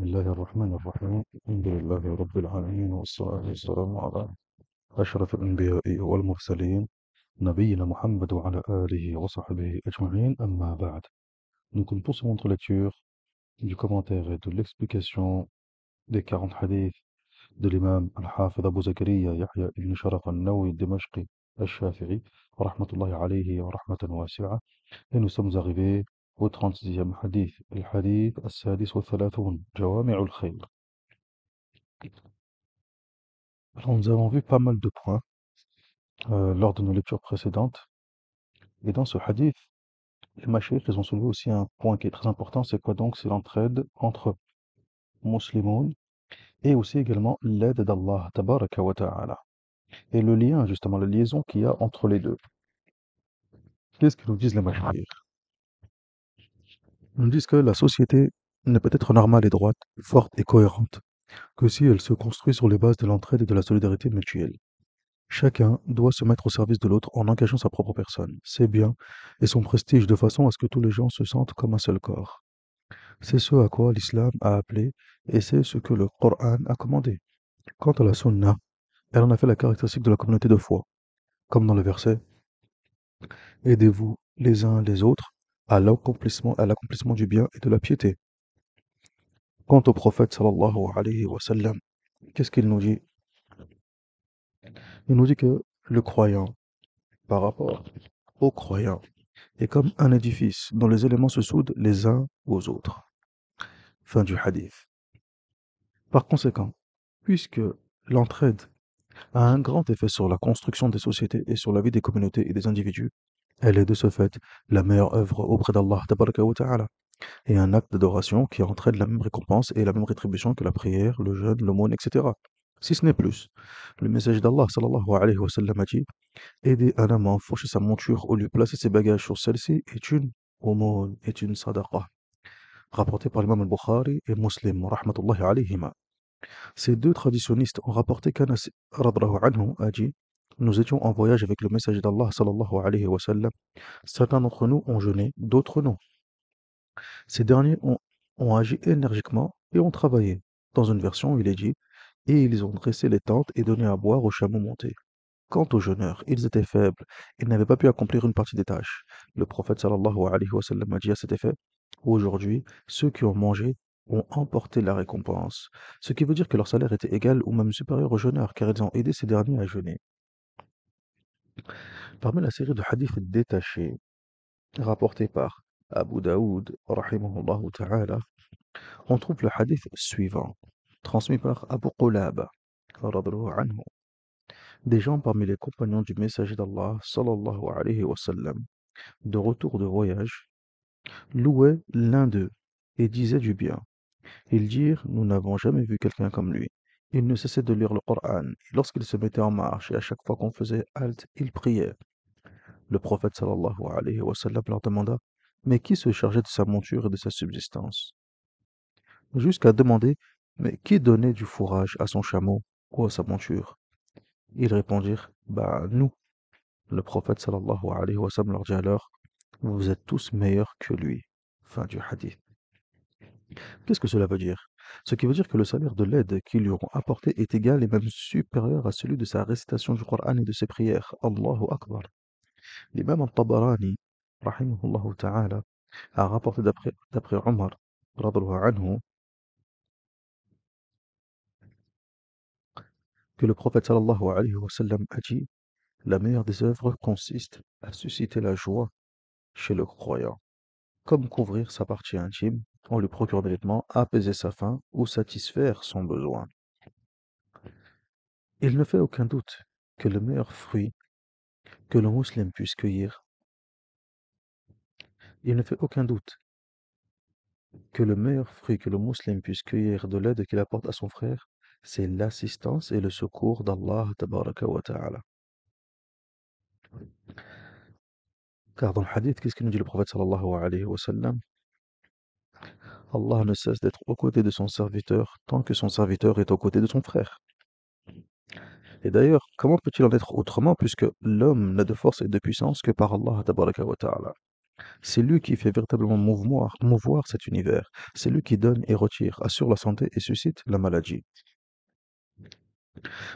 بسم الله الرحمن الرحيم الحمد لله رب العالمين والصلاة والسلام على أشرف الأنبياء والمرسلين نبينا محمد وعلى آله وصحبه أجمعين أما بعد. Donc nous poursuivons notre lecture du commentaire et de l'explication des 40 hadiths de l'imam al-Hafid Abu Zakaria Yahya ibn Sharaf al-Nawawi al-Dimashqi al-Shafi'i rahmatullahi alayhi wa rahmatan wasi'a. Et nous sommes arrivés au 36e hadith, le hadith al-Sadis wa Thalathoun, Jawami' al-Khayr. Alors, nous avons vu pas mal de points lors de nos lectures précédentes. Et dans ce hadith, les machaïkhs, ils ont soulevé aussi un point qui est très important, c'est quoi donc? C'est l'entraide entre musulmans et aussi également l'aide d'Allah, tabaraka wa ta'ala. Et le lien, justement, la liaison qu'il y a entre les deux. Qu'est-ce que nous disent les machaïkhs? Ils nous disent que la société ne peut être normale et droite, forte et cohérente, que si elle se construit sur les bases de l'entraide et de la solidarité mutuelle. Chacun doit se mettre au service de l'autre en engageant sa propre personne, ses biens et son prestige de façon à ce que tous les gens se sentent comme un seul corps. C'est ce à quoi l'islam a appelé et c'est ce que le Coran a commandé. Quant à la sunna, elle en a fait la caractéristique de la communauté de foi, comme dans le verset aidez-vous les uns les autres à l'accomplissement du bien et de la piété. Quant au prophète sallallahu alayhi wa sallam, qu'est-ce qu'il nous dit? Il nous dit que le croyant, par rapport au croyant, est comme un édifice dont les éléments se soudent les uns aux autres. Fin du hadith. Par conséquent, puisque l'entraide a un grand effet sur la construction des sociétés et sur la vie des communautés et des individus, elle est de ce fait la meilleure œuvre auprès d'Allah tabaraka wa ta'ala, et un acte d'adoration qui entraîne la même récompense et la même rétribution que la prière, le jeûne, l'aumône, etc. Si ce n'est plus, le message d'Allah sallallahu alayhi wa sallam a dit aider un homme à enfourcher sa monture ou lui placer ses bagages sur celle-ci est une aumône, est une sadaqa. Rapporté par l'imam al-Bukhari et Muslim, rahmatullahi alayhima. Ces deux traditionnistes ont rapporté qu'Anas radhiyallahu anhu a dit nous étions en voyage avec le messager d'Allah sallallahu alayhi wa sallam. Certains d'entre nous ont jeûné, d'autres non. Ces derniers ont agi énergiquement et ont travaillé. Dans une version, il est dit et ils ont dressé les tentes et donné à boire aux chameaux montés. Quant aux jeûneurs, ils étaient faibles, ils n'avaient pas pu accomplir une partie des tâches. Le prophète sallallahu alayhi wa sallam a dit à cet effet aujourd'hui, ceux qui ont mangé ont emporté la récompense, ce qui veut dire que leur salaire était égal ou même supérieur aux jeûneurs, car ils ont aidé ces derniers à jeûner. Parmi la série de hadiths détachés, rapportés par Abu Daoud, rahimahullah ta'ala, on trouve le hadith suivant, transmis par Abu Qulaba, radhiyallahu anhu. Des gens parmi les compagnons du messager d'Allah, sallallahu alayhi wa sallam, de retour de voyage, louaient l'un d'eux et disaient du bien. Ils dirent, nous n'avons jamais vu quelqu'un comme lui. Il ne cessait de lire le Coran, et lorsqu'il se mettait en marche, et à chaque fois qu'on faisait halte, il priait. Le prophète sallallahu alayhi wa sallam leur demanda, mais qui se chargeait de sa monture et de sa subsistance? Jusqu'à demander, mais qui donnait du fourrage à son chameau ou à sa monture? Ils répondirent, bah nous. Le prophète sallallahu alayhi wa sallam leur dit alors, vous êtes tous meilleurs que lui. Fin du hadith. Qu'est-ce que cela veut dire? Ce qui veut dire que le salaire de l'aide qu'ils lui auront apporté est égal et même supérieur à celui de sa récitation du Coran et de ses prières. Allahu Akbar. L'imam al-Tabarani, rahimahullah ta'ala, a rapporté d'après Omar, radhiyallahu anhu, que le prophète sallallahu alayhi wa sallam a dit la meilleure des œuvres consiste à susciter la joie chez le croyant, comme couvrir sa partie intime, on lui procure des vêtements, apaiser sa faim ou satisfaire son besoin. Il ne fait aucun doute que le meilleur fruit que le musulman puisse cueillir, il ne fait aucun doute que le meilleur fruit que le musulman puisse cueillir de l'aide qu'il apporte à son frère, c'est l'assistance et le secours d'Allah tabaraka wa ta'ala. Car dans le hadith, qu'est-ce qu'il nous dit le prophète sallallahu alayhi wa sallam? Allah ne cesse d'être aux côtés de son serviteur tant que son serviteur est aux côtés de son frère. Et d'ailleurs, comment peut-il en être autrement puisque l'homme n'a de force et de puissance que par Allah tabaraka wa ta'ala? C'est lui qui fait véritablement mouvoir cet univers. C'est lui qui donne et retire, assure la santé et suscite la maladie.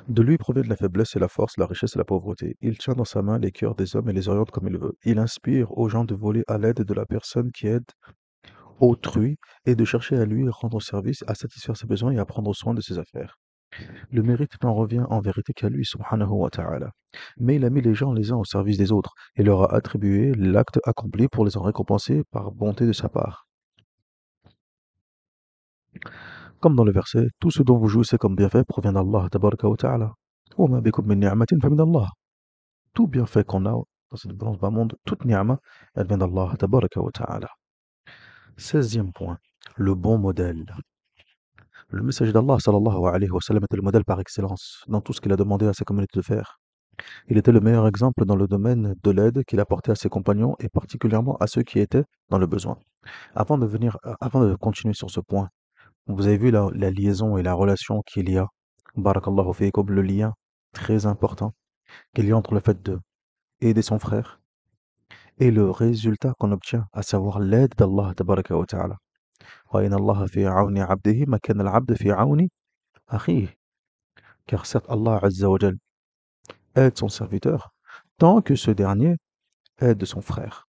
De lui proviennent la faiblesse et la force, la richesse et la pauvreté. Il tient dans sa main les cœurs des hommes et les oriente comme il veut. Il inspire aux gens de voler à l'aide de la personne qui aide autrui et de chercher à lui rendre service, à satisfaire ses besoins et à prendre soin de ses affaires. Le mérite n'en revient en vérité qu'à lui, subhanahu wa ta'ala. Mais il a mis les gens les uns au service des autres et leur a attribué l'acte accompli pour les en récompenser par bonté de sa part. Comme dans le verset, tout ce dont vous jouissez comme bienfait provient d'Allah, tabaraka wa ta'ala. Wa ma bikum min ni'matin fa min Allah. Tout bienfait qu'on a dans cette balance bas monde, toute ni'ma, elle vient d'Allah, tabaraka wa ta'ala. 16e point, le bon modèle. Le messager d'Allah, sallallahu alayhi wa sallam, était le modèle par excellence dans tout ce qu'il a demandé à sa communauté de faire. Il était le meilleur exemple dans le domaine de l'aide qu'il apportait à ses compagnons et particulièrement à ceux qui étaient dans le besoin. Avant de continuer sur ce point, vous avez vu la liaison et la relation qu'il y a, barakallahu fiikum, le lien très important qu'il y a entre le fait de aider son frère et le résultat qu'on obtient, à savoir l'aide d'Allah tabaraka wa ta'ala. Wa inna Allah fi auni abdihi ma kana al-abd fi auni akhihi. Car certes Allah azza wa jal aide son serviteur tant que ce dernier aide son frère.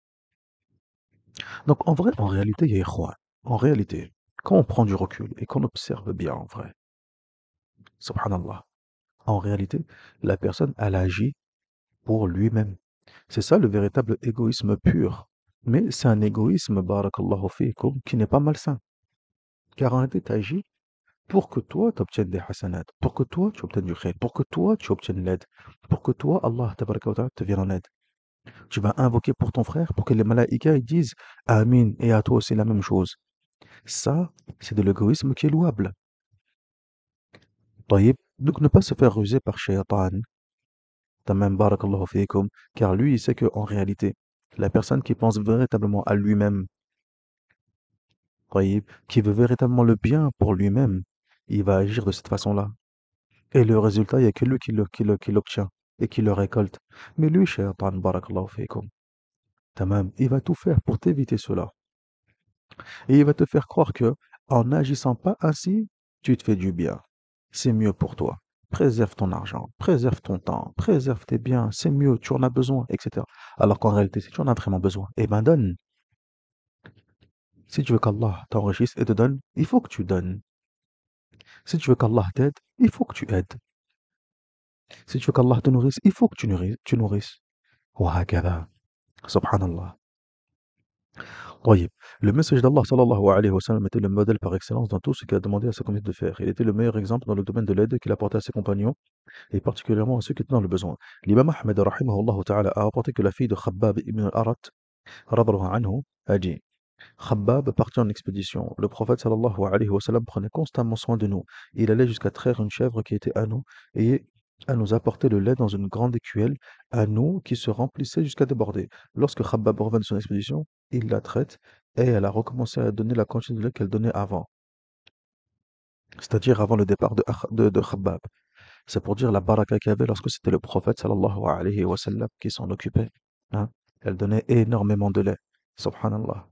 Donc en vrai, en réalité, ya ikhwan, en réalité, quand on prend du recul et qu'on observe bien en vrai, subhanallah, en réalité, la personne, elle agit pour lui-même. C'est ça le véritable égoïsme pur. Mais c'est un égoïsme, barakallahu fiikum, qui n'est pas malsain. Car en réalité, tu agis pour que toi, tu obtiennes des hasanats, pour que toi, tu obtiennes du khair, pour que toi, tu obtiennes l'aide, pour que toi, Allah tabaraka wa ta'ala, te vienne en aide. Tu vas invoquer pour ton frère, pour que les malaïkas ils disent Amin, et à toi aussi la même chose. Ça, c'est de l'égoïsme qui est louable. طيب. Donc ne pas se faire ruser par shaytan, tamam barakallahu fiikum, car lui, il sait qu'en réalité, la personne qui pense véritablement à lui-même, طيب, qui veut véritablement le bien pour lui-même, il va agir de cette façon-là. Et le résultat, il n'y a que lui qui l'obtient et qui le récolte. Mais lui, shaytan, barakallahu fiikum, tamam, il va tout faire pour t'éviter cela. Et il va te faire croire que, en n'agissant pas ainsi, tu te fais du bien. C'est mieux pour toi. Préserve ton argent, préserve ton temps, préserve tes biens, c'est mieux, tu en as besoin, etc. Alors qu'en réalité, si tu en as vraiment besoin, eh ben donne. Si tu veux qu'Allah t'enrichisse et te donne, il faut que tu donnes. Si tu veux qu'Allah t'aide, il faut que tu aides. Si tu veux qu'Allah te nourrisse, il faut que tu nourrisses. وهكذا. Subhanallah. طيب. Le message d'Allah sallallahu alayhi wa sallam était le modèle par excellence dans tout ce qu'il a demandé à sa communauté de faire. Il était le meilleur exemple dans le domaine de l'aide qu'il apportait à ses compagnons et particulièrement à ceux qui étaient dans le besoin. L'imam Ahmed rahimahullah ta'ala a rapporté que la fille de Khabbab ibn al-Arat radallahu anhu a dit Khabbab partit en expédition. Le prophète sallallahu alayhi wa sallam prenait constamment soin de nous. Il allait jusqu'à traire une chèvre qui était à nous et à nous apporter le lait dans une grande écuelle, à nous qui se remplissait jusqu'à déborder. Lorsque Khabbab revint de son expédition, il la traite et elle a recommencé à donner la quantité de lait qu'elle donnait avant, c'est-à-dire avant le départ de Khabbab. C'est pour dire la baraka qu'il y avait lorsque c'était le prophète sallallahu alayhi wa sallam qui s'en occupait. Hein. Elle donnait énormément de lait. Subhanallah.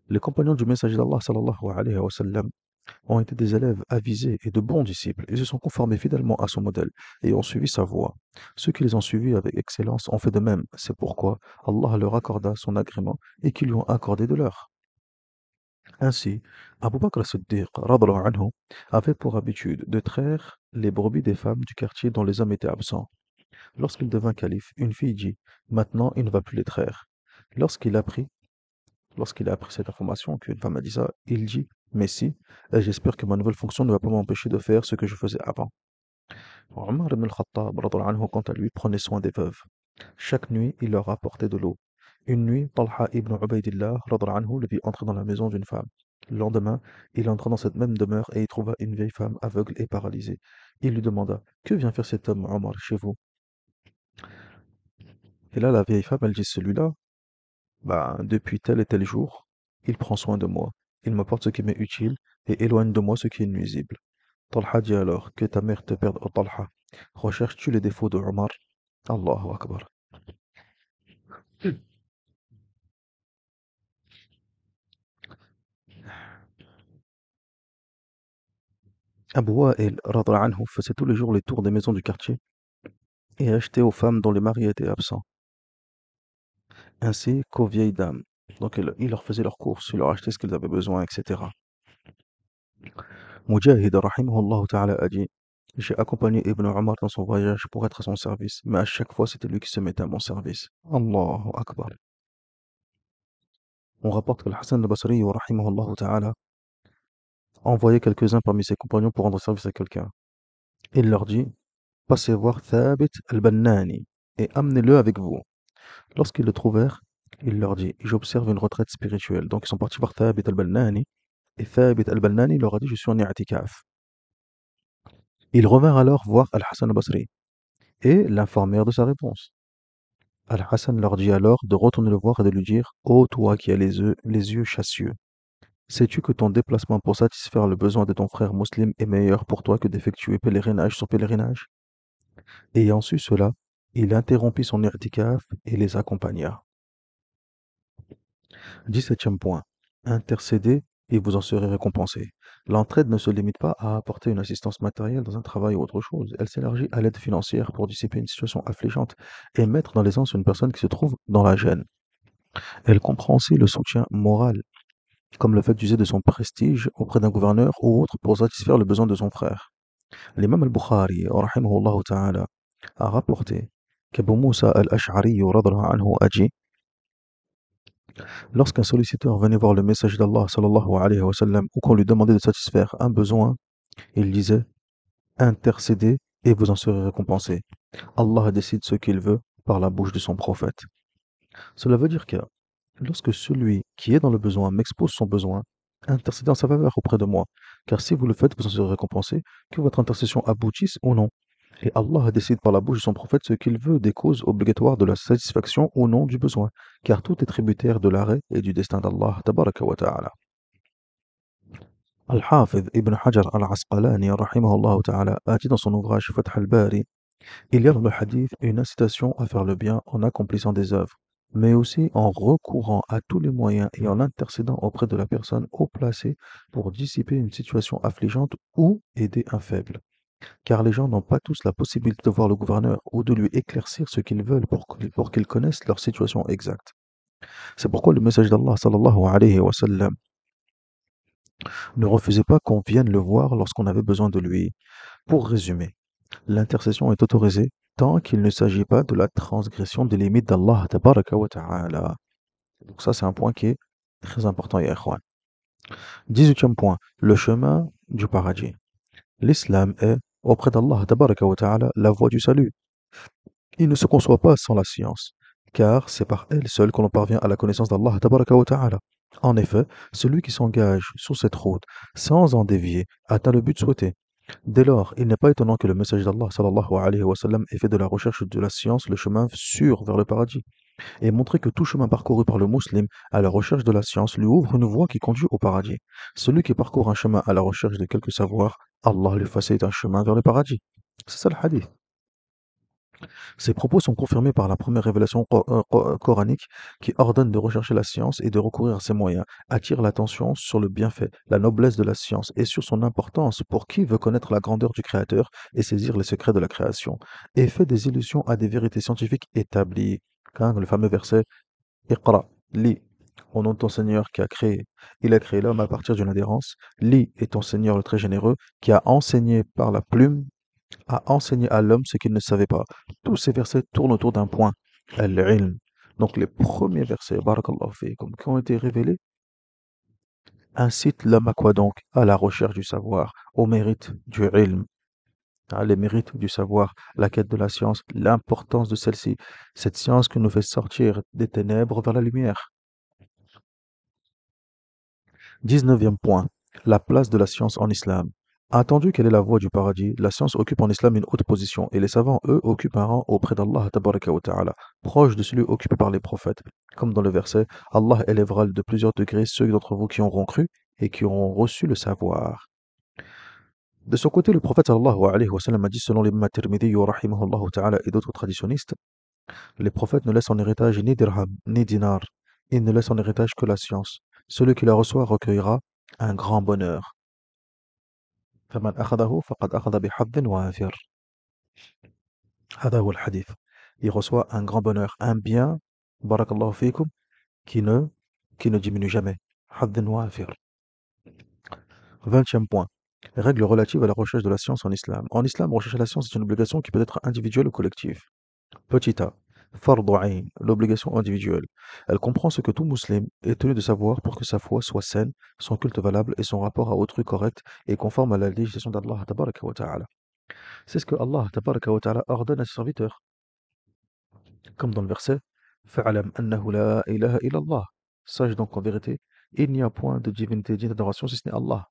Les compagnons du messager d'Allah sallallahu alayhi wa sallam ont été des élèves avisés et de bons disciples. Ils se sont conformés fidèlement à son modèle et ont suivi sa voie. Ceux qui les ont suivis avec excellence ont fait de même. C'est pourquoi Allah leur accorda son agrément et qu'ils lui ont accordé de leur. Ainsi, Abu Bakr as-Siddiq radallahu anhu, avait pour habitude de traire les brebis des femmes du quartier dont les hommes étaient absents. Lorsqu'il devint calife, une fille dit Maintenant, il ne va plus les traire. Lorsqu'il apprit, lorsqu'il a appris cette information, qu'une femme a dit ça, il dit Mais si, et j'espère que ma nouvelle fonction ne va pas m'empêcher de faire ce que je faisais avant. Omar ibn al-Khattab, radallahu anhu, quant à lui, prenait soin des veuves. Chaque nuit, il leur apportait de l'eau. Une nuit, Talha ibn Ubaydillah, radallahu anhu, le vit entrer dans la maison d'une femme. Le lendemain, il entra dans cette même demeure et y trouva une vieille femme aveugle et paralysée. Il lui demanda Que vient faire cet homme, Omar, chez vous? Et là, la vieille femme, elle dit Celui-là, bah, depuis tel et tel jour, il prend soin de moi. Il m'apporte ce qui m'est utile et éloigne de moi ce qui est nuisible. Talha dit alors Que ta mère te perde, ô Talha. Recherches-tu les défauts de Omar? Allahu Akbar. Abu Wa'il radhiyallahu anhu faisait tous les jours les tours des maisons du quartier et achetait aux femmes dont les maris étaient absents, ainsi qu'aux vieilles dames. Donc il leur faisait leurs courses, il leur achetait ce qu'ils avaient besoin, etc. Mujahid rahimahullah ta'ala a dit: J'ai accompagné Ibn Omar dans son voyage pour être à son service, mais à chaque fois c'était lui qui se mettait à mon service. Allahu Akbar. On rapporte que le Hassan al-Basri rahimahullah ta'ala envoyait quelques-uns parmi ses compagnons pour rendre service à quelqu'un. Il leur dit: Passez voir Thabit al-Bannani et amenez-le avec vous. Lorsqu'ils le trouvèrent, il leur dit: J'observe une retraite spirituelle. Donc ils sont partis voir Thabit al-Bannani et Thabit al-Bannani leur a dit: Je suis en i'tikaf. Ils revinrent alors voir Al-Hassan al-Basri et l'informèrent de sa réponse. Al-Hassan leur dit alors de retourner le voir et de lui dire: Ô toi qui as les yeux chassieux, sais-tu que ton déplacement pour satisfaire le besoin de ton frère musulman est meilleur pour toi que d'effectuer pèlerinage sur pèlerinage? Ayant su cela, il interrompit son i'tikaf et les accompagna. 17e point. Intercédez et vous en serez récompensé. L'entraide ne se limite pas à apporter une assistance matérielle dans un travail ou autre chose. Elle s'élargit à l'aide financière pour dissiper une situation affligeante et mettre dans l'aisance une personne qui se trouve dans la gêne. Elle comprend aussi le soutien moral, comme le fait d'user de son prestige auprès d'un gouverneur ou autre pour satisfaire le besoin de son frère. L'imam al-Bukhari, rahimahullah ta'ala, a rapporté qu'Abu Moussa al-Ash'ari radhiyallahu anhu a dit: Lorsqu'un solliciteur venait voir le messager d'Allah sallallahu alayhi wa sallam ou qu'on lui demandait de satisfaire un besoin, il disait: Intercédez et vous en serez récompensé. Allah décide ce qu'il veut par la bouche de son prophète. Cela veut dire que lorsque celui qui est dans le besoin m'expose son besoin, intercédez en sa faveur auprès de moi, car si vous le faites, vous en serez récompensé, que votre intercession aboutisse ou non. Et Allah décide par la bouche de son prophète ce qu'il veut des causes obligatoires de la satisfaction ou non du besoin, car tout est tributaire de l'arrêt et du destin d'Allah tabaraka wa ta'ala. Al-Hafidh Ibn Hajar al-Asqalani rahimahullah ta'ala a dit dans son ouvrage Fath al-Bari: Il y a dans le hadith une incitation à faire le bien en accomplissant des œuvres, mais aussi en recourant à tous les moyens et en intercédant auprès de la personne haut placée pour dissiper une situation affligeante ou aider un faible. Car les gens n'ont pas tous la possibilité de voir le gouverneur ou de lui éclaircir ce qu'ils veulent pour qu'ils connaissent leur situation exacte. C'est pourquoi le message d'Allah sallallahu alayhi wa sallam ne refusait pas qu'on vienne le voir lorsqu'on avait besoin de lui. Pour résumer, l'intercession est autorisée tant qu'il ne s'agit pas de la transgression des limites d'Allah tabaraka wa ta'ala. Donc ça, c'est un point qui est très important, ya ikhwan. 18e point, le chemin du paradis. L'islam est, auprès d'Allah tabaraka wa ta'ala, la voie du salut. Il ne se conçoit pas sans la science, car c'est par elle seule que l'on parvient à la connaissance d'Allah tabaraka wa ta'ala. En effet, celui qui s'engage sur cette route sans en dévier atteint le but souhaité. Dès lors, il n'est pas étonnant que le message d'Allah sallallahu alayhi wa sallam ait fait de la recherche de la science le chemin sûr vers le paradis, et montré que tout chemin parcouru par le musulman à la recherche de la science lui ouvre une voie qui conduit au paradis. Celui qui parcourt un chemin à la recherche de quelque savoir, Allah lui facilite un chemin vers le paradis. C'est ça le hadith. Ces propos sont confirmés par la première révélation coranique qui ordonne de rechercher la science et de recourir à ses moyens, attire l'attention sur le bienfait, la noblesse de la science et sur son importance pour qui veut connaître la grandeur du Créateur et saisir les secrets de la création, et fait des illusions à des vérités scientifiques établies. Quand le fameux verset Iqra, lis, au nom de ton Seigneur qui a créé. Il a créé l'homme à partir d'une adhérence. Lis est ton Seigneur le très généreux qui a enseigné par la plume a enseigné à l'homme ce qu'il ne savait pas. Tous ces versets tournent autour d'un point, al-ilm. Donc les premiers versets, barakallahu fikum, qui ont été révélés, incitent l'homme à quoi donc? À la recherche du savoir, au mérite du ilm, les mérites du savoir, la quête de la science, l'importance de celle-ci, cette science qui nous fait sortir des ténèbres vers la lumière. 19e point, la place de la science en islam. Attendu qu'elle est la voie du paradis, la science occupe en islam une haute position et les savants, eux, occupent un rang auprès d'Allah tabaraka wa ta'ala, proche de celui occupé par les prophètes. Comme dans le verset, Allah élèvera de plusieurs degrés ceux d'entre vous qui auront cru et qui auront reçu le savoir. De son côté, le prophète sallallahu alayhi wa sallam a dit selon l'imam at-Tirmidhi rahimahullah ta'ala et d'autres traditionnistes, les prophètes ne laissent en héritage ni dirham, ni dinar, ils ne laissent en héritage que la science. Celui qui la reçoit recueillera un grand bonheur. فمن أخذه فقد أخذ بحظ وافر. هذا هو الحديث. Il reçoit un grand bonheur, un bien, barakallahu fikum, qui ne, qui ne diminue jamais. حظ وافر. 20e point. Règles relatives à la recherche de la science en islam. En islam, rechercher la science est une obligation qui peut être individuelle ou collective. Petit a. Fardu ayn, l'obligation individuelle. Elle comprend ce que tout musulman est tenu de savoir pour que sa foi soit saine, son culte valable et son rapport à autrui correct et conforme à la législation d'Allah tabaraka wa ta'ala. C'est ce que Allah tabaraka wa ta'ala ordonne à ses serviteurs. Comme dans le verset Fa'alam annahu la ilaha illallah. Sache donc en vérité, il n'y a point de divinité digne d'adoration si ce n'est Allah.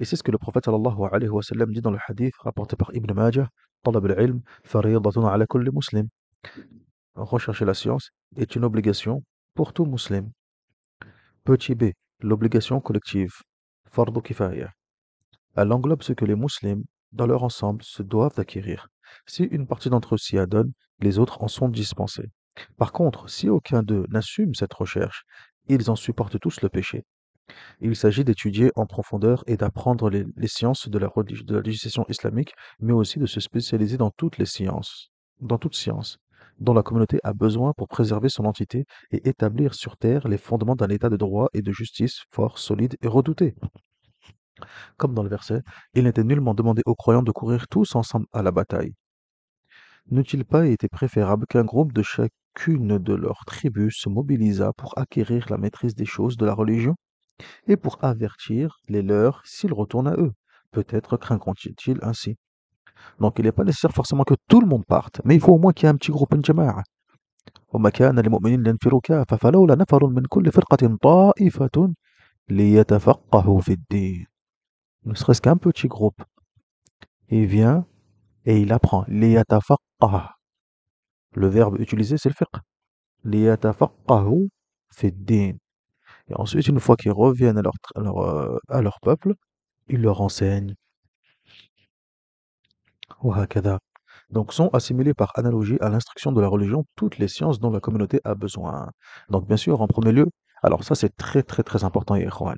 Et c'est ce que le prophète sallallahu alayhi wa sallam dit dans le hadith rapporté par Ibn Majah, Talab al-ilm faridatun ala kulli muslim. Rechercher la science est une obligation pour tout musulman. Petit b, l'obligation collective, fardu kifaya. Elle englobe ce que les musulmans, dans leur ensemble, se doivent d'acquérir. Si une partie d'entre eux s'y adonne, les autres en sont dispensés. Par contre, si aucun d'eux n'assume cette recherche, ils en supportent tous le péché. Il s'agit d'étudier en profondeur et d'apprendre les sciences de la législation islamique, mais aussi de se spécialiser dans toutes les sciences, dans toute science, dont la communauté a besoin pour préserver son entité et établir sur terre les fondements d'un état de droit et de justice fort, solide et redouté. Comme dans le verset, il n'était nullement demandé aux croyants de courir tous ensemble à la bataille. N'eût-il pas été préférable qu'un groupe de chacune de leurs tribus se mobilisât pour acquérir la maîtrise des choses de la religion et pour avertir les leurs s'ils retournent à eux? Peut-être craindront-ils ainsi. Donc il n'est pas nécessaire forcément que tout le monde parte, mais il faut au moins qu'il y ait un petit groupe, une jama'a. وما كان للمؤمنين لينفروا كافة فلولا نفر من كل فرقة طائفة ليتفقهوا في الدين. Ne serait-ce qu'un petit groupe. Il vient et il apprend. ليتفقه. Le verbe utilisé, c'est le fiqh. ليتفقهوا في الدين. Et ensuite, une fois qu'ils reviennent à leur peuple, ils leur enseignent. وهكذا. Donc sont assimilées par analogie à l'instruction de la religion toutes les sciences dont la communauté a besoin. Donc bien sûr, en premier lieu, alors ça c'est très très très important, ya ikhwan.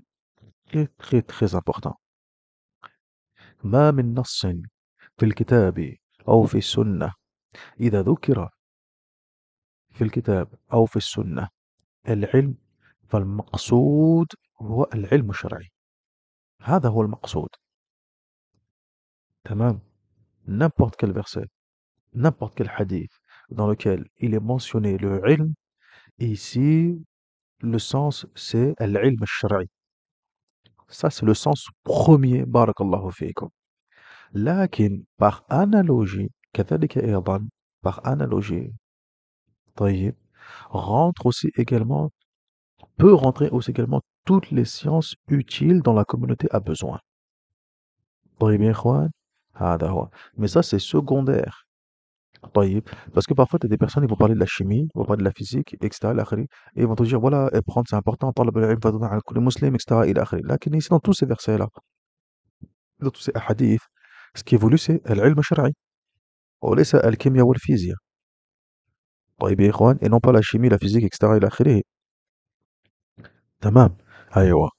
Très très très important. ما من نص في الكتاب أو في السنة إذا ذكر في الكتاب أو في السنة العلم فالمقصود هو العلم الشرعي. هذا هو المقصود. تمام. N'importe quel verset, n'importe quel hadith dans lequel il est mentionné le ilm, ici le sens c'est l'ilm al-shar'i. Ça c'est le sens premier, barakallahu fikum. لكن par analogie, كذلك أيضا, par analogie, طيب, rentre aussi également, peut rentrer aussi également toutes les sciences utiles dont la communauté a besoin. طيب يا إخوان, هذا هو. Mais ça c'est secondaire. طيب, parce que parfois tu as des personnes, ils vont parler de la chimie, ils vont parler de la physique, etc. إلى آخره, et ils vont te dire voilà, apprendre c'est important, طلب العلم فرض على كل مسلم, etc. إلى آخره. لكن ici dans tous ces versets-là, dans tous ces hadiths, ce qui est voulu c'est العلم الشرعي وليس الكيمياء والفيزياء. طيب يا إخوان, et non pas la chimie, la physique, etc. إلى آخره. تمام. أيوة.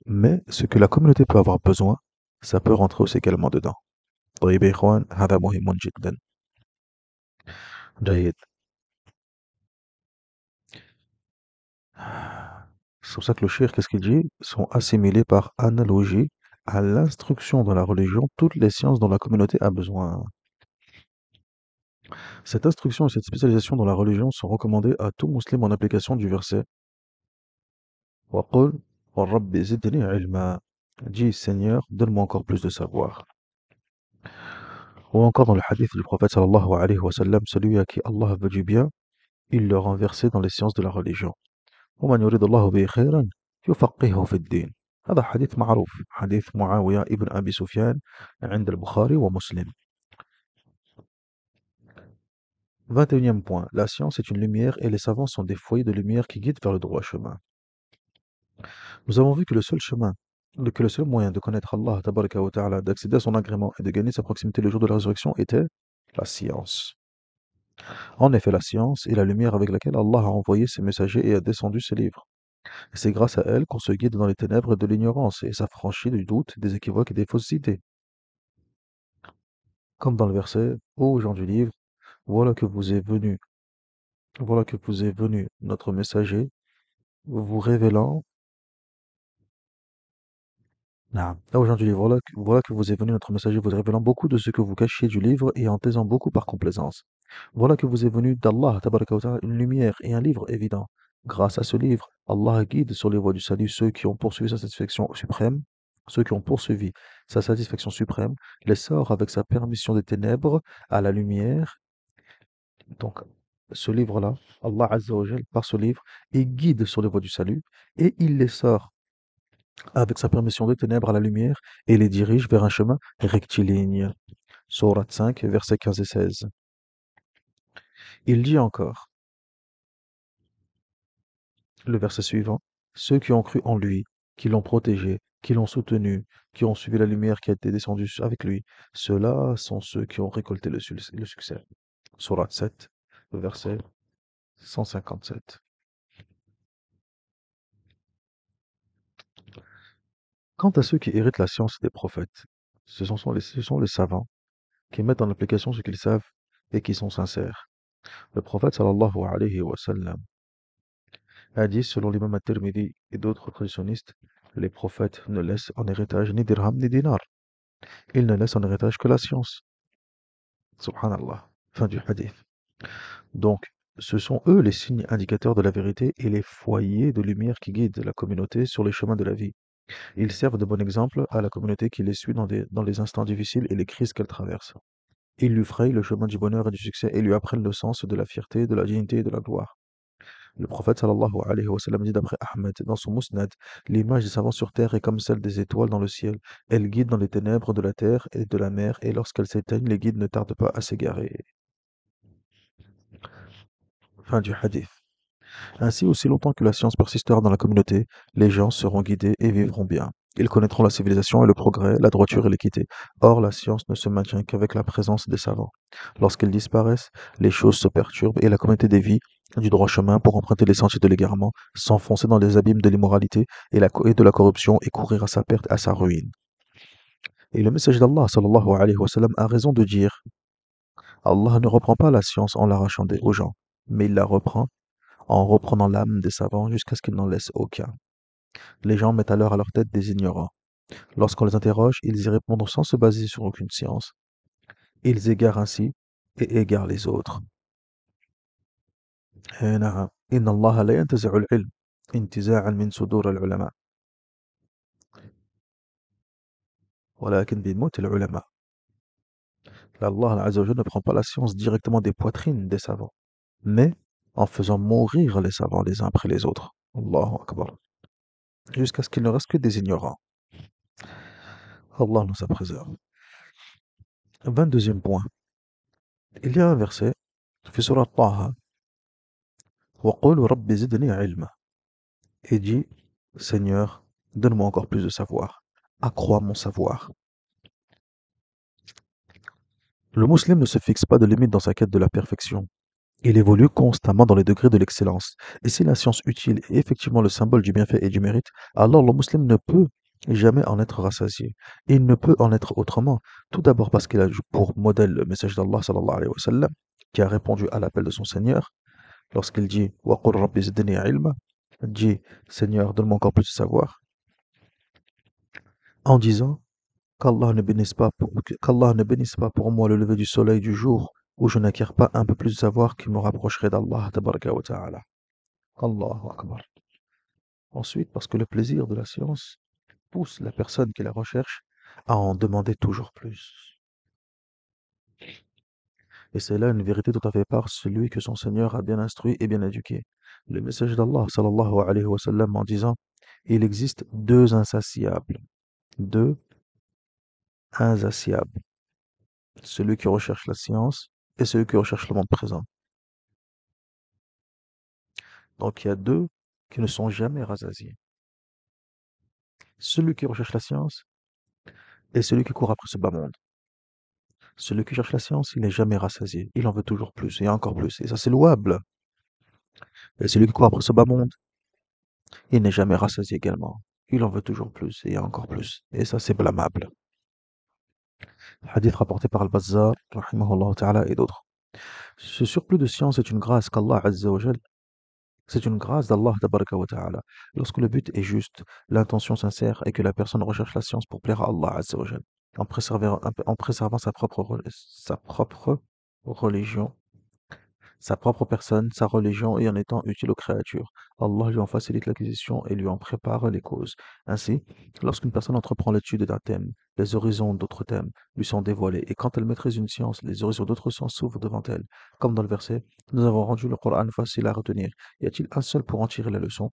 Mais ce que la communauté peut avoir besoin, ça peut rentrer aussi également dedans. طيب يا إخوان, هذا مهم جدا. جيد. C'est pour ça que le shir, qu'est-ce qu'il dit? Sont assimilés par analogie à l'instruction dans la religion toutes les sciences dont la communauté a besoin. Cette instruction et cette spécialisation dans la religion sont recommandées à tout musulman en application du verset وَقُلْ وَرَبِّ زِدْنِي عِلْمًا. Dis Seigneur, donne-moi encore plus de savoir. Ou encore dans le hadith du prophète sallallahu alayhi wa sallam, celui à qui Allah veut du bien, il le rend versé dans les sciences de la religion. ومن يريد الله به خيرا يفقهه في الدين. هذا حديث معروف، حديث معاوية ابن أبي سفيان عند البخاري ومسلم. 21e point. La science est une lumière et les savants sont des foyers de lumière qui guident vers le droit chemin. Nous avons vu que le seul chemin, que le seul moyen de connaître Allah, tabaraka wa ta'ala, d'accéder à son agrément et de gagner sa proximité le jour de la résurrection était la science. En effet, la science est la lumière avec laquelle Allah a envoyé ses messagers et a descendu ses livres. Et c'est grâce à elle qu'on se guide dans les ténèbres de l'ignorance et s'affranchit du doute, des équivoques et des fausses idées. Comme dans le verset, ô gens du livre, voilà que vous est venu, voilà que vous est venu notre messager, vous révélant. Naam. Là, aujourd'hui, voilà que vous est venu notre messager, vous révélant beaucoup de ce que vous cachiez du livre et en taisant beaucoup par complaisance. Voilà que vous est venu d'Allah, tabaraka wa ta'ala, une lumière et un livre évident. Grâce à ce livre, Allah guide sur les voies du salut ceux qui ont poursuivi sa satisfaction suprême, ceux qui ont poursuivi sa satisfaction suprême, les sort avec sa permission des ténèbres à la lumière. Donc, ce livre-là, Allah Azza wa Jal, par ce livre, il guide sur les voies du salut et il les sort avec sa permission des ténèbres à la lumière et les dirige vers un chemin rectiligne. Sourate 5, versets 15 et 16. Il dit encore, le verset suivant, ceux qui ont cru en lui, qui l'ont protégé, qui l'ont soutenu, qui ont suivi la lumière qui a été descendue avec lui, ceux-là sont ceux qui ont récolté le succès. Sourate 7, verset 157. Quant à ceux qui héritent la science des prophètes, ce sont les savants qui mettent en application ce qu'ils savent et qui sont sincères. Le prophète sallallahu alayhi wa sallam a dit, selon l'imam at-Tirmidhi et d'autres traditionnistes, les prophètes ne laissent en héritage ni dirham ni dinar. Ils ne laissent en héritage que la science. Subhanallah. Fin du hadith. Donc, ce sont eux les signes indicateurs de la vérité et les foyers de lumière qui guident la communauté sur les chemins de la vie. Ils servent de bon exemple à la communauté qui les suit dans les instants difficiles et les crises qu'elle traverse. Ils lui frayent le chemin du bonheur et du succès et lui apprennent le sens de la fierté, de la dignité et de la gloire. Le prophète sallallahu alayhi wa sallam dit d'après Ahmed dans son Mousnad, l'image des savants sur terre est comme celle des étoiles dans le ciel. Elles guident dans les ténèbres de la terre et de la mer, et lorsqu'elles s'éteignent, les guides ne tardent pas à s'égarer. Fin du hadith. Ainsi, aussi longtemps que la science persistera dans la communauté, les gens seront guidés et vivront bien. Ils connaîtront la civilisation et le progrès, la droiture et l'équité. Or, la science ne se maintient qu'avec la présence des savants. Lorsqu'ils disparaissent, les choses se perturbent et la communauté dévie du droit chemin pour emprunter les sentiers de l'égarement, s'enfoncer dans les abîmes de l'immoralité et de la corruption et courir à sa perte, à sa ruine. Et le message d'Allah sallallahu alayhi wa sallam a raison de dire Allah ne reprend pas la science en l'arrachant aux gens, mais il la reprend en reprenant l'âme des savants jusqu'à ce qu'ils n'en laissent aucun. Les gens mettent alors à leur tête des ignorants. Lorsqu'on les interroge, ils y répondent sans se baser sur aucune science. Ils égarent ainsi et égarent les autres. نعم إن الله لا ينتزع العلم انتزاعا من صدور العلماء ولكن بموت العلماء. Allah Azza wa Jalla ne prend pas la science directement des poitrines des savants, mais en faisant mourir les savants les uns après les autres. Allahu Akbar. Jusqu'à ce qu'il ne reste que des ignorants. Allah nous a préserve. 22e point. Il y a un verset, في سورة طه, وقولوا رب زدني علما, et dit, Seigneur, donne-moi encore plus de savoir, accrois mon savoir. Le musulman ne se fixe pas de limite dans sa quête de la perfection. Il évolue constamment dans les degrés de l'excellence. Et si la science utile est effectivement le symbole du bienfait et du mérite, alors le musulman ne peut jamais en être rassasié. Il ne peut en être autrement. Tout d'abord parce qu'il a pour modèle le message d'Allah sallallahu alayhi wa sallam, qui a répondu à l'appel de son Seigneur, lorsqu'il dit « Wa qur rabbi zidni ilma » dit « Seigneur, donne-moi encore plus de savoir » en disant qu'Allah ne bénisse pas pour moi le lever du soleil du jour où je n'acquiers pas un peu plus de savoir qui me rapprocherait d'Allah tabaraka wa ta'ala. Allahu Akbar. Ensuite, parce que le plaisir de la science pousse la personne qui la recherche à en demander toujours plus. Et c'est là une vérité tout à fait par celui que son Seigneur a bien instruit et bien éduqué. Le message d'Allah sallallahu alayhi wa sallam en disant il existe deux insatiables. Deux insatiables. Celui qui recherche la science et celui qui recherche le monde présent. Donc il y a deux qui ne sont jamais rassasiés. Celui qui recherche la science et celui qui court après ce bas monde. Celui qui cherche la science, il n'est jamais rassasié. Il en veut toujours plus et encore plus. Et ça, c'est louable. Et celui qui court après ce bas monde, Il n'est jamais rassasié également. Il en veut toujours plus et encore plus. Et ça, c'est blâmable. Hadith rapporté par Al-Bazzar, rahimahullah ta'ala, et d'autres. Ce surplus de science est une grâce qu'Allah Azza wa Jal, c'est une grâce d'Allah tabaraka wa ta'ala. Lorsque le but est juste, l'intention sincère et que la personne recherche la science pour plaire à Allah Azza wa Jal, en préservant sa propre religion, sa propre personne, sa religion et en étant utile aux créatures. Allah lui en facilite l'acquisition et lui en prépare les causes. Ainsi, lorsqu'une personne entreprend l'étude d'un thème, les horizons d'autres thèmes lui sont dévoilés et quand elle maîtrise une science, les horizons d'autres sciences s'ouvrent devant elle. Comme dans le verset, nous avons rendu le Coran facile à retenir. Y a-t-il un seul pour en tirer la leçon?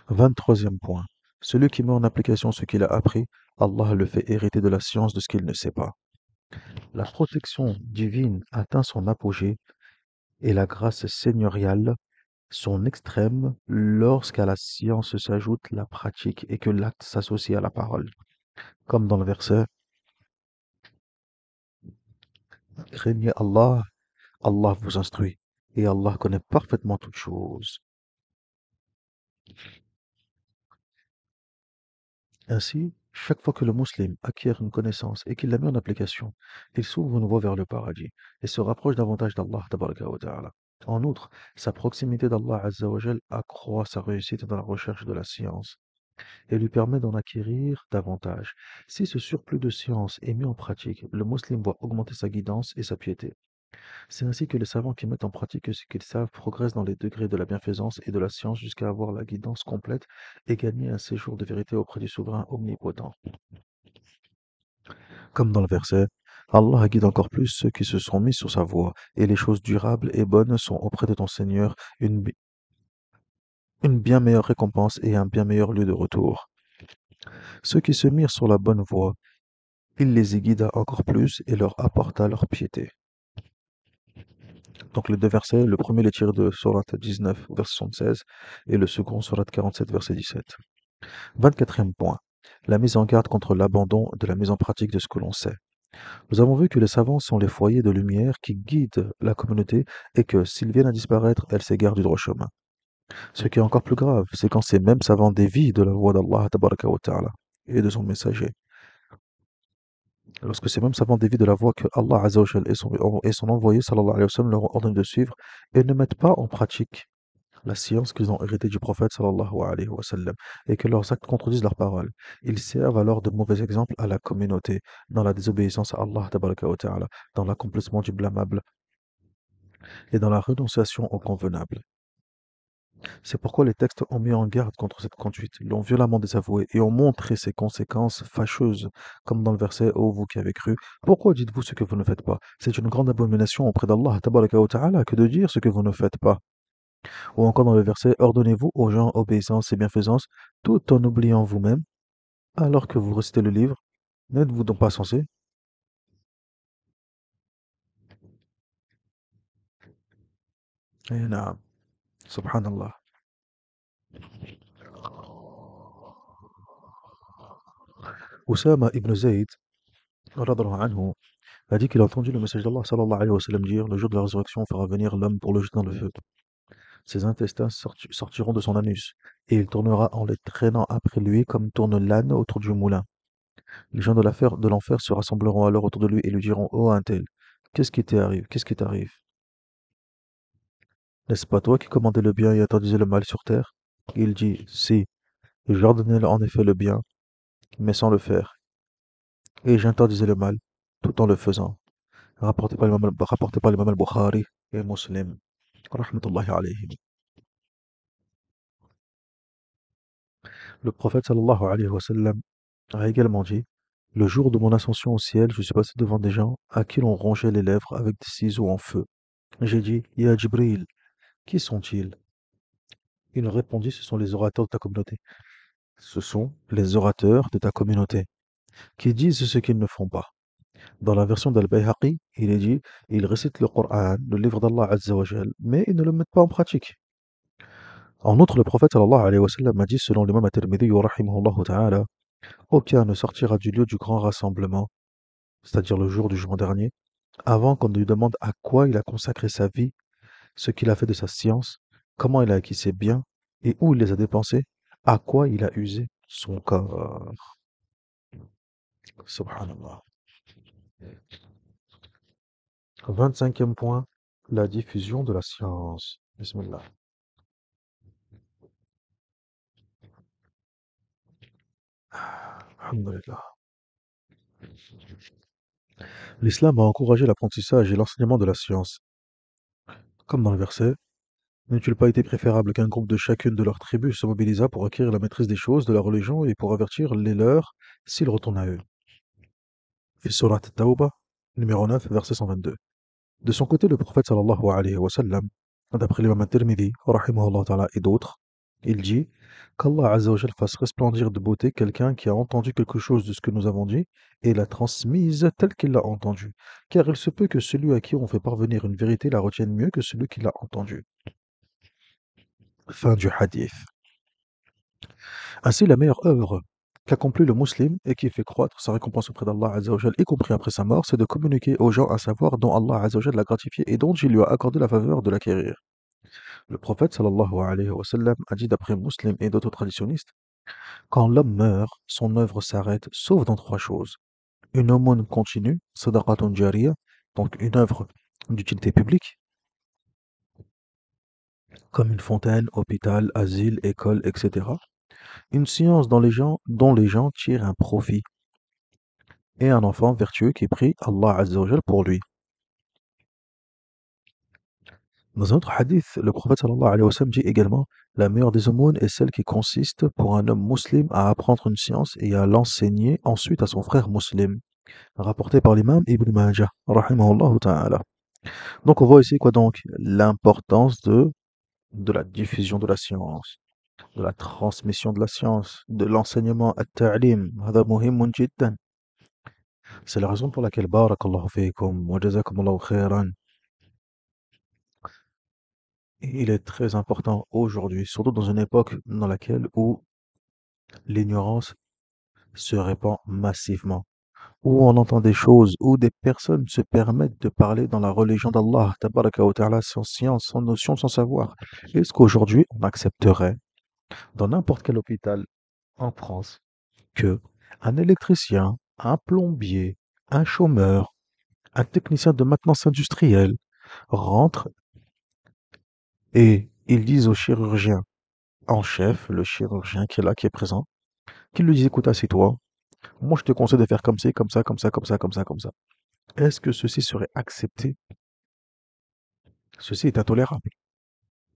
23e point. Celui qui met en application ce qu'il a appris, Allah le fait hériter de la science de ce qu'il ne sait pas. La protection divine atteint son apogée et la grâce seigneuriale son extrême lorsqu'à la science s'ajoute la pratique et que l'acte s'associe à la parole. Comme dans le verset, craignez Allah, Allah vous instruit, et Allah connaît parfaitement toutes choses. Ainsi, chaque fois que le musulman acquiert une connaissance et qu'il la met en application, il s'ouvre une voie vers le paradis et se rapproche davantage d'Allah tabaraka wa ta'ala. En outre, sa proximité d'Allah Azza wa Jal accroît sa réussite dans la recherche de la science et lui permet d'en acquérir davantage. Si ce surplus de science est mis en pratique, le musulman voit augmenter sa guidance et sa piété. C'est ainsi que les savants qui mettent en pratique ce qu'ils savent progressent dans les degrés de la bienfaisance et de la science jusqu'à avoir la guidance complète et gagner un séjour de vérité auprès du souverain omnipotent. Comme dans le verset, Allah guide encore plus ceux qui se sont mis sur sa voie, et les choses durables et bonnes sont auprès de ton Seigneur une bien meilleure récompense et un bien meilleur lieu de retour. Ceux qui se mirent sur la bonne voie, il les y guida encore plus et leur apporta leur piété. Donc les deux versets, le premier les tire de Sourate 19, verset 76, et le second, Sourate 47, verset 17. 24e point. La mise en garde contre l'abandon de la mise en pratique de ce que l'on sait. Nous avons vu que les savants sont les foyers de lumière qui guident la communauté et que s'ils viennent à disparaître, elle s'égare du droit chemin. Ce qui est encore plus grave, c'est quand ces mêmes savants dévient de la voie d'Allah tabaraka wa ta'ala et de son messager. Lorsque ces mêmes savants dévient de la voie que Allah Azza wa Jal et son envoyé sallallahu alayhi wa sallam leur ont ordonné de suivre et ne mettent pas en pratique la science qu'ils ont héritée du prophète sallallahu alayhi wa sallam et que leurs actes contredisent leurs paroles. Ils servent alors de mauvais exemples à la communauté dans la désobéissance à Allah tabaraka wa ta'ala, dans l'accomplissement du blâmable et dans la renonciation au convenable. C'est pourquoi les textes ont mis en garde contre cette conduite, l'ont violemment désavouée et ont montré ses conséquences fâcheuses, comme dans le verset ô vous qui avez cru, pourquoi dites-vous ce que vous ne faites pas? C'est une grande abomination auprès d'Allah tabaraka wa ta'ala que de dire ce que vous ne faites pas. Ou encore dans le verset ordonnez-vous aux gens obéissance et bienfaisance, tout en oubliant vous-même, alors que vous récitez le livre, n'êtes-vous donc pas censé? Eh naam, subhanallah. Oussama ibn Zayd, radallahu anhu, a dit qu'il a entendu le message d'Allah sallallahu alayhi wa sallam dire le jour de la résurrection on fera venir l'homme pour le jeter dans le feu. Ses intestins sortiront de son anus, et il tournera en les traînant après lui comme tourne l'âne autour du moulin. Les gens de l'enfer se rassembleront alors autour de lui et lui diront ô un tel, qu'est-ce qui t'arrive? Qu'est-ce qui t'arrive? N'est-ce pas toi qui commandais le bien et interdisais le mal sur terre? Il dit si, j'ordonnais en effet le bien, mais sans le faire, et j'interdisais le mal, tout en le faisant. Rapporté par l'imam al-Bukhari et Muslim. Rahmatullahi alayhim. Le prophète sallallahu alayhi wa sallam a également dit le jour de mon ascension au ciel, je suis passé devant des gens à qui l'on rongeait les lèvres avec des ciseaux en feu. J'ai dit Ya Jibril, qui sont-ils? Il répondit ce sont les orateurs de ta communauté. Ce sont les orateurs de ta communauté qui disent ce qu'ils ne font pas. Dans la version d'Al-Bayhaqi, il est dit ils récitent le Coran, le livre d'Allah Azza wa Jal, mais ils ne le mettent pas en pratique. En outre, le prophète sallallahu alayhi wa sallam a dit selon l'imam at-Tirmidhi rahimahullah ta'ala aucun ne sortira du lieu du grand rassemblement, c'est-à-dire le jour du jugement dernier, avant qu'on ne lui demande à quoi il a consacré sa vie, ce qu'il a fait de sa science, comment il a acquis ses biens et où il les a dépensés, à quoi il a usé son corps. Subhanallah. 25e point, la diffusion de la science. Bismillah. Alhamdulillah. L'islam a encouragé l'apprentissage et l'enseignement de la science. Comme dans le verset, n'a-t-il pas été préférable qu'un groupe de chacune de leurs tribus se mobilisât pour acquérir la maîtrise des choses, de la religion et pour avertir les leurs s'ils retournent à eux? Et Surat Tawbah, numéro 9, verset 122. De son côté, le prophète sallallahu alayhi wa sallam, d'après l'imam al-Tirmidhi, rahimahullah ta'ala, et d'autres, il dit qu'Allah Azza wa Jal fasse resplendir de beauté quelqu'un qui a entendu quelque chose de ce que nous avons dit et l'a transmise telle qu'il l'a entendu. Car il se peut que celui à qui on fait parvenir une vérité la retienne mieux que celui qui l'a entendue. Fin du hadith. Ainsi, la meilleure œuvre qu'accomplit le musulman et qui fait croître sa récompense auprès d'Allah Azza wa Jal, y compris après sa mort, c'est de communiquer aux gens un savoir dont Allah Azza wa Jal l'a gratifié et dont il lui a accordé la faveur de l'acquérir. Le prophète sallallahu alayhi wa sallam a dit d'après Muslim et d'autres traditionnistes, quand l'homme meurt, son œuvre s'arrête, sauf dans trois choses. Une aumône continue, sadaqatun jariyah, donc une œuvre d'utilité publique, comme une fontaine, hôpital, asile, école, etc. Une science dont les gens tirent un profit, et un enfant vertueux qui prie Allah Azza wa Jal pour lui. Dans un autre hadith, le prophète sallallahu alayhi wa sallam dit également, la meilleure des aumônes est celle qui consiste pour un homme musulman à apprendre une science et à l'enseigner ensuite à son frère musulman. Rapporté par l'imam Ibn Majah, rahimahullah ta'ala. Donc on voit ici quoi donc? L'importance de la diffusion de la science, de la transmission de la science, de l'enseignement at-ta'lim. هذا مهم جدا. C'est la raison pour laquelle barakallahu fikum wa jazakumullahu khairan. Il est très important aujourd'hui, surtout dans une époque dans laquelle où l'ignorance se répand massivement, où on entend des choses, où des personnes se permettent de parler dans la religion d'Allah, tabaraka wa ta'ala, sans science, sans notion, sans savoir. Est-ce qu'aujourd'hui on accepterait, dans n'importe quel hôpital en France, que un électricien, un plombier, un chômeur, un technicien de maintenance industrielle rentre et ils disent au chirurgien en chef, le chirurgien qui est là, qui est présent, qui lui dit, écoute, assieds-toi, moi je te conseille de faire comme ci, comme ça, comme ça, comme ça, comme ça, comme ça. Est-ce que ceci serait accepté? Ceci est intolérable.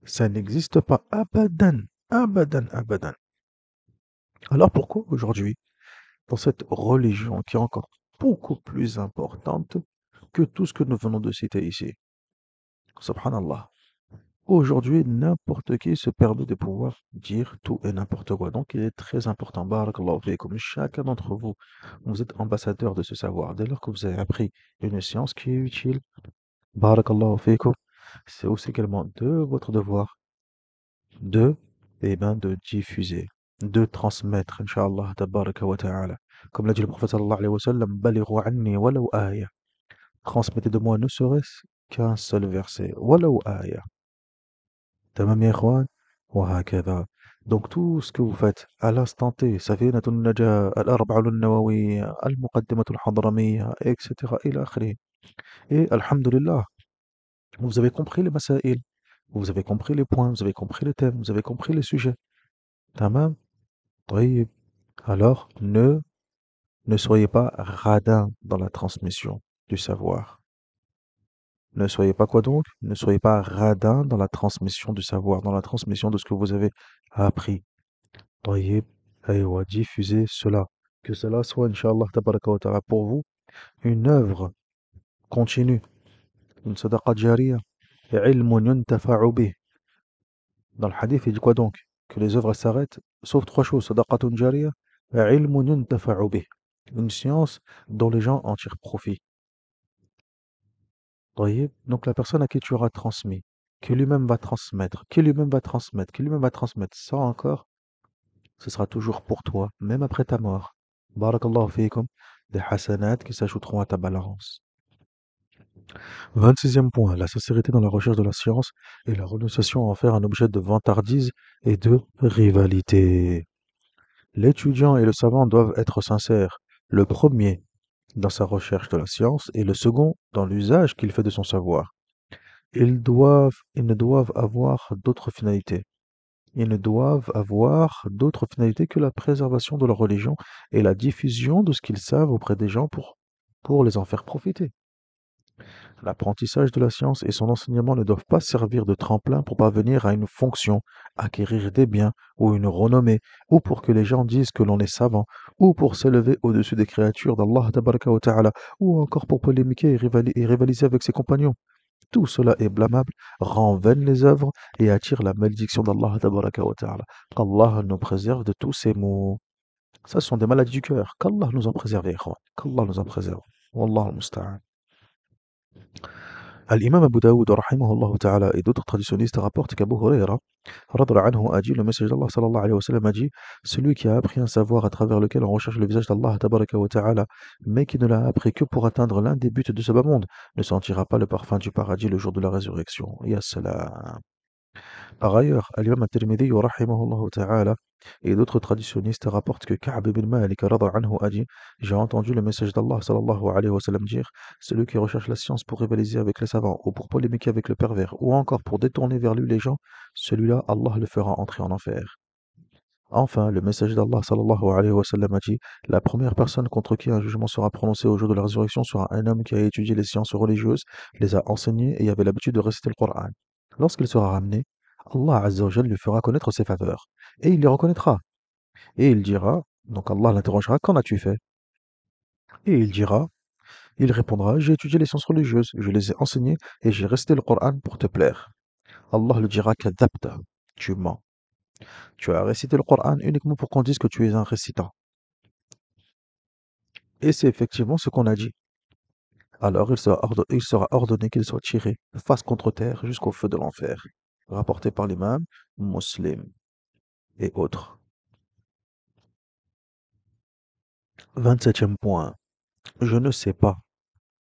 Ça n'existe pas. Abadan, abadan, abadan. Alors pourquoi aujourd'hui, dans cette religion qui est encore beaucoup plus importante que tout ce que nous venons de citer ici, subhanallah, aujourd'hui, n'importe qui se permet de pouvoir dire tout et n'importe quoi. Donc, il est très important, barakallahu fikum, chacun d'entre vous, vous êtes ambassadeur de ce savoir. Dès lors que vous avez appris une science qui est utile, barakallahu fikum, c'est aussi également de votre devoir de, de diffuser, de transmettre, Inch'Allah, tabaraka wa ta'ala. Comme l'a dit le prophète sallallahu alayhi wa sallam, balighu anni walau aya. Transmettez de moi ne serait-ce qu'un seul verset, walau aya. Tamam ya ikhwan, wa hakadha. Donc tout ce que vous faites à l'instant T, Safinatun Najah, Al-Arba'un An-Nawawiyya, Al-Muqaddimatul Hadramiyya, etc. ila akhiri. Et alhamdulillah, vous avez compris les masail, vous avez compris les points, vous avez compris les thèmes, vous avez compris les sujets. Tamam? طيب. Alors, ne soyez pas radin dans la transmission du savoir. Ne soyez pas quoi donc? Ne soyez pas radin dans la transmission du savoir, dans la transmission de ce que vous avez appris. طيب. Aïwa, diffusez cela. Que cela soit, Inch'Allah, tabaraka wa ta'ala, pour vous, une œuvre continue, une sadaqa jariyah, ilmun yuntafa'u bih. Dans le hadith, il dit quoi donc? Que les œuvres s'arrêtent, sauf trois choses, sadaqatun jariyah, ilmun yuntafa'u bih. Une science dont les gens en tirent profit. Voyez, donc la personne à qui tu auras transmis, qui lui-même va transmettre, qui lui-même va transmettre, qui lui-même va transmettre, ça encore, ce sera toujours pour toi, même après ta mort. Barakallahu fiikum, des hasanat qui s'ajouteront à ta balance. 26e point, la sincérité dans la recherche de la science et la renonciation à en faire un objet de vantardise et de rivalité. L'étudiant et le savant doivent être sincères, le premier dans sa recherche de la science et le second dans l'usage qu'il fait de son savoir. Ils ne doivent avoir d'autre finalité. Ils ne doivent avoir d'autre finalité que la préservation de leur religion et la diffusion de ce qu'ils savent auprès des gens pour les en faire profiter. L'apprentissage de la science et son enseignement ne doivent pas servir de tremplin pour parvenir à une fonction, acquérir des biens ou une renommée, ou pour que les gens disent que l'on est savant, ou pour s'élever au-dessus des créatures d'Allah tabaraka wa ta'ala, ou encore pour polémiquer et rivaliser avec ses compagnons. Tout cela est blâmable, rend vaines les œuvres et attire la malédiction d'Allah tabaraka wa ta'ala. Qu'Allah nous préserve de tous ces maux. Ça, ce sont des maladies du cœur. Qu'Allah nous en préserve, ikhwan. Qu'Allah nous en préserve. Wallah al-musta'an. L'imam Abu Daoud, rahimahullah ta'ala, et d'autres traditionnistes rapportent qu'Abu Huraira, radra anhu, a dit, le message d'Allah sallallahu alayhi wa sallam a dit, celui qui a appris un savoir à travers lequel on recherche le visage d'Allah tabaraka wa ta'ala, mais qui ne l'a appris que pour atteindre l'un des buts de ce bas monde, ne sentira pas le parfum du paradis le jour de la résurrection. Ya salam. Par ailleurs, Al-Imam At-Tirmidhi, rahimahullah ta'ala, et d'autres traditionnistes rapportent que Ka'b ibn Malik radha anhu a dit, j'ai entendu le message d'Allah sallallahu alayhi wa sallam dire, celui qui recherche la science pour rivaliser avec les savants, ou pour polémiquer avec le pervers, ou encore pour détourner vers lui les gens, celui-là, Allah le fera entrer en enfer. Enfin, le message d'Allah sallallahu alayhi wa sallam a dit, la première personne contre qui un jugement sera prononcé au jour de la résurrection sera un homme qui a étudié les sciences religieuses, les a enseignées et avait l'habitude de réciter le Coran. Lorsqu'il sera ramené, Allah Azza wa Jal lui fera connaître ses faveurs, et il les reconnaîtra. Et il dira, donc Allah l'interrogera, qu'en as-tu fait? Et il répondra, j'ai étudié les sciences religieuses, je les ai enseignées et j'ai récité le Coran pour te plaire. Allah lui dira, kadhabta, tu mens. Tu as récité le Coran uniquement pour qu'on dise que tu es un récitant. Et c'est effectivement ce qu'on a dit. Alors il sera ordonné qu'il soit tiré, face contre terre, jusqu'au feu de l'enfer. Rapporté par l'imam, Muslim et autres. 27e point. Je ne sais pas.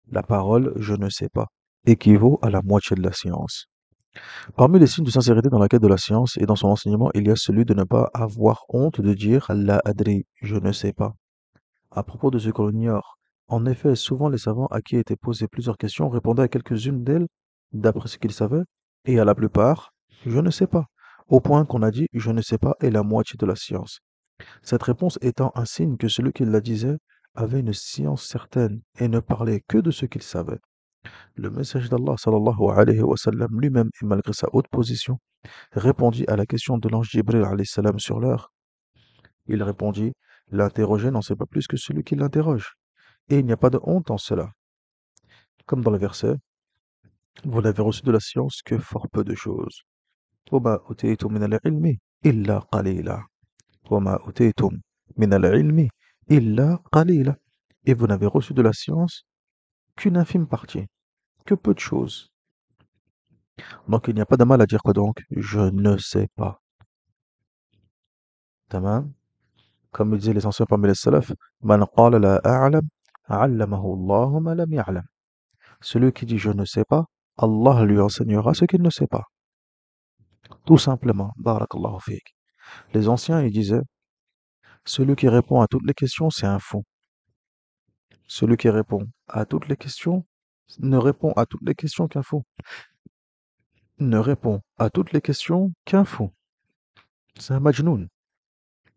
La parole je ne sais pas équivaut à la moitié de la science. Parmi les signes de sincérité dans la quête de la science et dans son enseignement, il y a celui de ne pas avoir honte de dire la adri, je ne sais pas. À propos de ce que l'on ignore, en effet, souvent les savants à qui étaient posées plusieurs questions répondaient à quelques-unes d'elles d'après ce qu'ils savaient, et à la plupart, je ne sais pas, au point qu'on a dit je ne sais pas est la moitié de la science. Cette réponse étant un signe que celui qui la disait avait une science certaine et ne parlait que de ce qu'il savait. Le messager d'Allah sallallahu alayhi wa sallam lui-même, et malgré sa haute position, répondit à la question de l'ange Jibril alayhi salam sur l'heure. Il répondit, l'interrogé n'en sait pas plus que celui qui l'interroge. Et il n'y a pas de honte en cela. Comme dans le verset, vous n'avez reçu de la science que fort peu de choses. وَمَا أُوتِيتُم مِّنَ الْعِلْمِ إِلَّا قَلِيلًا. وَمَا أُوتِيتُم مِّنَ الْعِلْمِ إِلَّا قَلِيلًا. Et vous n'avez reçu de la science qu'une infime partie, que peu de choses. Donc il n'y a pas de mal à dire quoi donc? Je ne sais pas. Tamam. Comme disaient les anciens parmi les salafs, Man qala la a'lam, 'allamahu Allahu ma lam ya'lam. Celui qui dit je ne sais pas, Allah lui enseignera ce qu'il ne sait pas. Tout simplement. Barakallahu fiik. Les anciens, ils disaient, celui qui répond à toutes les questions, c'est un fou. Celui qui répond à toutes les questions ne répond à toutes les questions qu'un fou. Ne répond à toutes les questions qu'un fou. C'est un majnoun.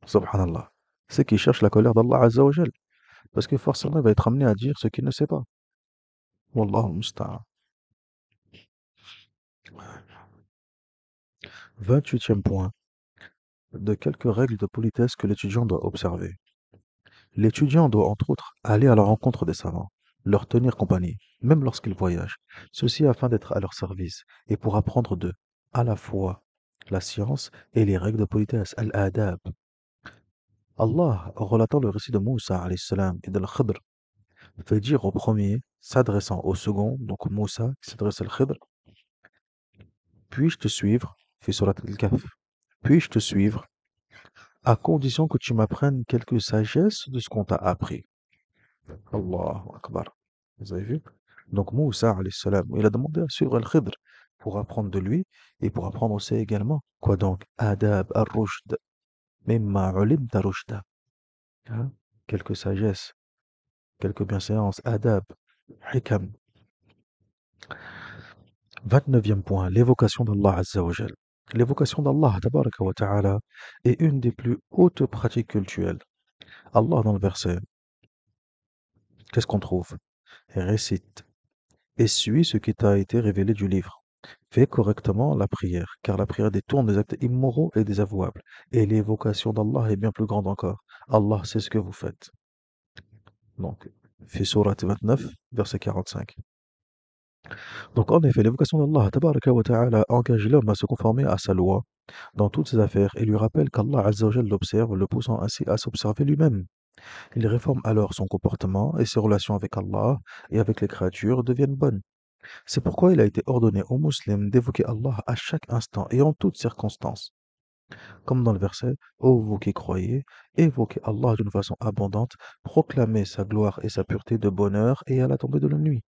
Subhanallah. C'est qui cherche la colère d'Allah Azza wa Jal. Parce que forcément, il va être amené à dire ce qu'il ne sait pas. Wallahu musta'an. 28e point. De quelques règles de politesse que l'étudiant doit observer. L'étudiant doit entre autres aller à la rencontre des savants, leur tenir compagnie, même lorsqu'ils voyagent, ceci afin d'être à leur service et pour apprendre d'eux, à la fois, la science et les règles de politesse, al-adab. Allah, relatant le récit de Moussa alayhi salam et de l'Khidr, fait dire au premier, s'adressant au second, donc Moussa qui s'adresse à l'Khidr, puis-je te suivre, fait surat al-Kahf, puis-je te suivre, à condition que tu m'apprennes quelque sagesse de ce qu'on t'a appris. Allahu Akbar. Vous avez vu? Donc Moussa, alayhi salam, il a demandé à suivre Al-Khidr pour apprendre de lui et pour apprendre aussi également. Quoi donc? Adab ar-rushd, mimma ulimta rushda. Hein. Quelques sagesses, quelques bienséances, adab, hikam. 29e point, l'évocation d'Allah Azza wa Jal. L'évocation d'Allah tabaraka wa ta'ala est une des plus hautes pratiques cultuelles. Allah dans le verset, qu'est-ce qu'on trouve? Récite et suis ce qui t'a été révélé du livre. Fais correctement la prière, car la prière détourne des actes immoraux et désavouables. Et l'évocation d'Allah est bien plus grande encore. Allah sait ce que vous faites. Donc, fait surat 29, verset 45. Donc, en effet, l'évocation d'Allah tabaraka wa ta'ala engage l'homme à se conformer à sa loi dans toutes ses affaires et lui rappelle qu'Allah Azza wa Jal l'observe, le poussant ainsi à s'observer lui-même. Il réforme alors son comportement et ses relations avec Allah et avec les créatures deviennent bonnes. C'est pourquoi il a été ordonné aux musulmans d'évoquer Allah à chaque instant et en toutes circonstances. Comme dans le verset, ô vous qui croyez, évoquez Allah d'une façon abondante, proclamez sa gloire et sa pureté de bonheur et à la tombée de la nuit.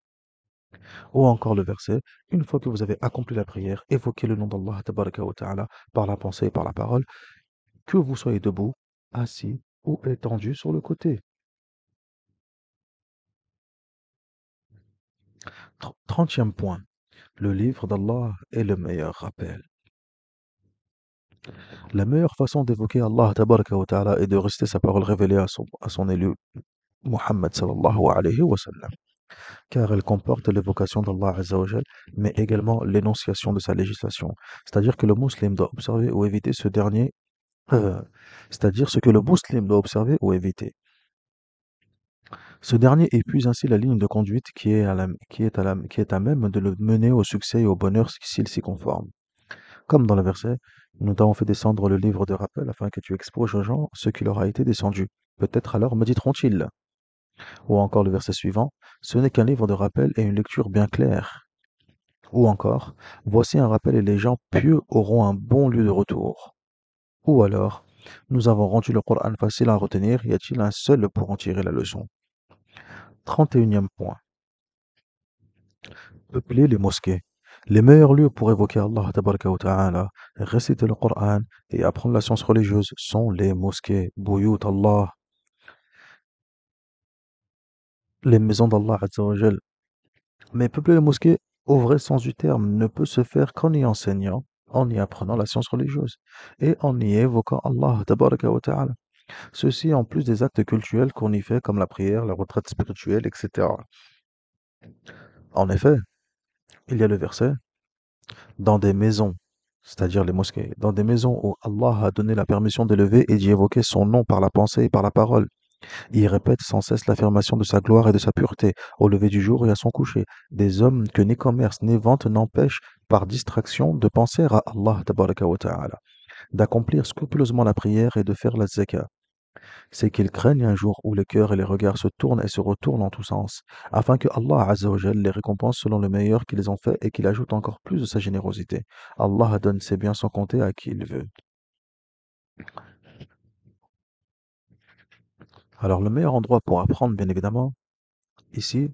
Ou encore le verset, une fois que vous avez accompli la prière, évoquez le nom d'Allah tabaraka wa ta'ala par la pensée et par la parole, que vous soyez debout, assis ou étendu sur le côté. 30e point. Le livre d'Allah est le meilleur rappel. La meilleure façon d'évoquer Allah tabaraka wa ta'ala est de réciter sa parole révélée à son élu Muhammad sallallahu alayhi wa sallam, car elle comporte l'évocation d'Allah azza wa jal, mais également l'énonciation de sa législation. C'est-à-dire que le musulman doit observer ou éviter ce dernier, euh, c'est-à-dire ce que le musulman doit observer ou éviter. Ce dernier épuise ainsi la ligne de conduite qui est à même de le mener au succès et au bonheur s'il s'y conforme. Comme dans le verset, nous t'avons fait descendre le livre de rappel afin que tu exposes aux gens ce qui leur a été descendu. Peut-être alors méditeront-ils. Ou encore le verset suivant, ce n'est qu'un livre de rappel et une lecture bien claire. Ou encore, voici un rappel et les gens pieux auront un bon lieu de retour. Ou alors, nous avons rendu le Coran facile à retenir, y a-t-il un seul pour en tirer la leçon? 31e point. Peupler les mosquées. Les meilleurs lieux pour évoquer Allah tabaraka wa ta'ala, réciter le Coran et apprendre la science religieuse sont les mosquées, Buyut Allah, les maisons d'Allah azza wa jal. Mais peupler les mosquées, au vrai sens du terme, ne peut se faire qu'en y enseignant, en y apprenant la science religieuse et en y évoquant Allah tabaraka wa ta'ala. Ceci en plus des actes cultuels qu'on y fait comme la prière, la retraite spirituelle, etc. En effet, il y a le verset dans des maisons, c'est-à-dire les mosquées, dans des maisons où Allah a donné la permission d'élever et d'y évoquer son nom par la pensée et par la parole. Il répète sans cesse l'affirmation de sa gloire et de sa pureté, au lever du jour et à son coucher. Des hommes que ni commerce ni vente n'empêchent, par distraction, de penser à Allah tabaraka wa ta'ala, d'accomplir scrupuleusement la prière et de faire la zakat. C'est qu'ils craignent un jour où les cœurs et les regards se tournent et se retournent en tous sens, afin que Allah Azza wa Jal les récompense selon le meilleur qu'ils ont fait et qu'il ajoute encore plus de sa générosité. Allah donne ses biens sans compter à qui il veut. Alors le meilleur endroit pour apprendre, bien évidemment, ici,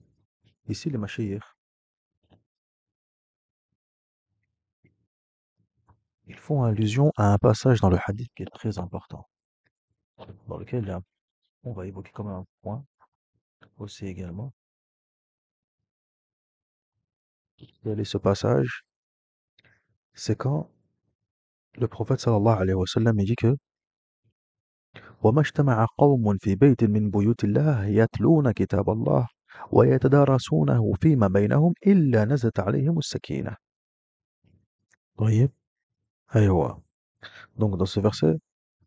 ici les mashayikh, ils font allusion à un passage dans le hadith qui est très important, dans lequel on va évoquer comme un point aussi également. Quel est ce passage? C'est quand le prophète sallallahu alayhi wa sallam il dit que وما اجتمع قوم في بيت من بيوت الله يتلون كتاب الله ويتدارسونه فيما بينهم إلا نزلت عليهم السكينة. طيب أيوة. Donc dans ce verset,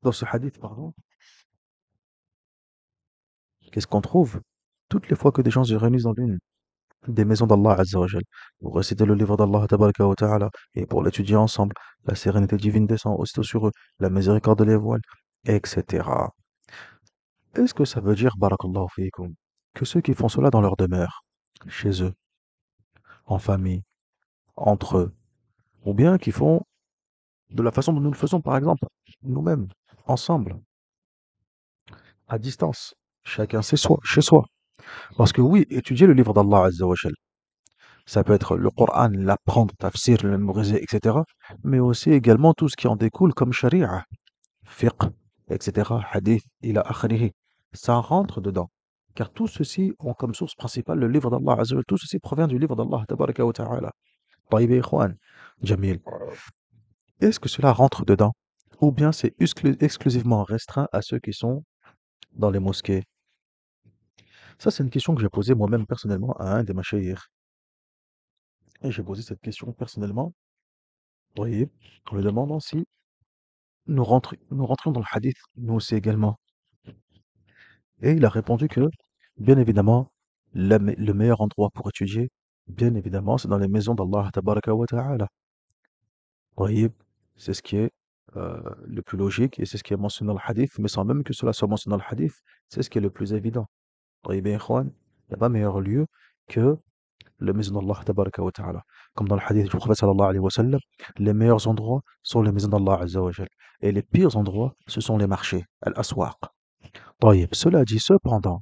dans ce hadith, pardon, qu'est-ce qu'on trouve? Toutes les fois que des gens se réunissent dans l'une des maisons d'Allah Azza wa Jal pour réciter le livre d'Allah Tabaraka wa Ta'ala et pour l'étudier ensemble, la sérénité divine descend aussitôt sur eux, la miséricorde les voile, etc. Est-ce que ça veut dire, barakallahu fiikum, que ceux qui font cela dans leur demeure, chez eux, en famille, entre eux, ou bien qui font de la façon dont nous le faisons, par exemple, nous-mêmes, ensemble, à distance, chacun chez soi. Parce que oui, étudier le livre d'Allah Azza wa Jal, Ça peut être le Coran, l'apprendre, tafsir, le mémoriser, etc. Mais aussi également tout ce qui en découle comme sharia, fiqh, etc., hadith, ila akhirih. Ça rentre dedans. Car tout ceci ont comme source principale le livre d'Allah Azza wa Jal. Tout ceci provient du livre d'Allah Tabaraka wa Ta'ala. طيب يا إخوان. Jamil. Est-ce que cela rentre dedans? Ou bien c'est exclusivement restreint à ceux qui sont dans les mosquées? Ça, c'est une question que j'ai posée moi-même personnellement à un des mashayikh. Et j'ai posé cette question personnellement, voyez, en lui demandant si nous rentrions dans le hadith, nous aussi également. Et il a répondu que, bien évidemment, le meilleur endroit pour étudier, bien évidemment, c'est dans les maisons d'Allah tabaraka wa ta'ala. Voyez, c'est ce qui est le plus logique et c'est ce qui est mentionné dans le hadith, mais sans même que cela soit mentionné dans le hadith, c'est ce qui est le plus évident. Voyez bien, ikhwan, il n'y a pas meilleur lieu que la maison d'Allah tabaraka wa ta'ala. Comme dans le hadith du prophète sallallahu alayhi wa sallam, les meilleurs endroits sont les maisons d'Allah azza wa jal. Et les pires endroits, ce sont les marchés, al-aswaq. طيب, cela dit, cependant,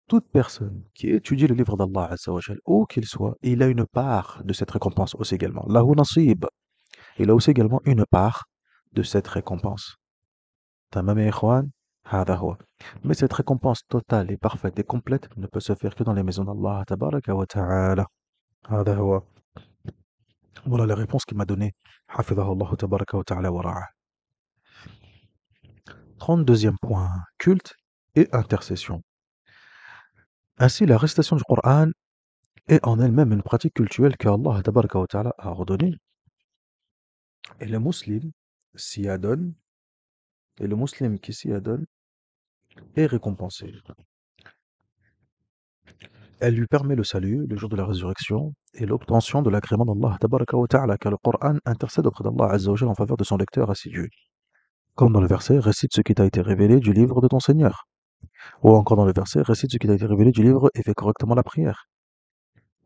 toute personne qui étudie le livre d'Allah azza wa jal, où qu'il soit, il a une part de cette récompense aussi également. Lahu nasib. Il a aussi également une part de cette récompense. Tamam ya ikhwan, hada huwa. Mais cette récompense totale et parfaite et complète ne peut se faire que dans les maisons d'Allah tabaraka wa ta'ala. هذا هو. Voilà la réponse qu'il m'a donnée. حفظه الله تبارك وتعالى ورعاه. 32e point. Culte et intercession. Ainsi, la récitation du Coran est en elle-même une pratique cultuelle que Allah tabaraka wa ta'ala a ordonnée. Et le musulman s'y adonne, et le musulman qui s'y adonne est récompensé. Elle lui permet le salut le jour de la résurrection et l'obtention de l'agrément d'Allah tabaraka wa ta'ala, car le Coran intercède auprès d'Allah azza wa jalla en faveur de son lecteur assidu. Comme dans le verset, récite ce qui t'a été révélé du livre de ton Seigneur. Ou encore dans le verset, récite ce qui t'a été révélé du livre et fais correctement la prière.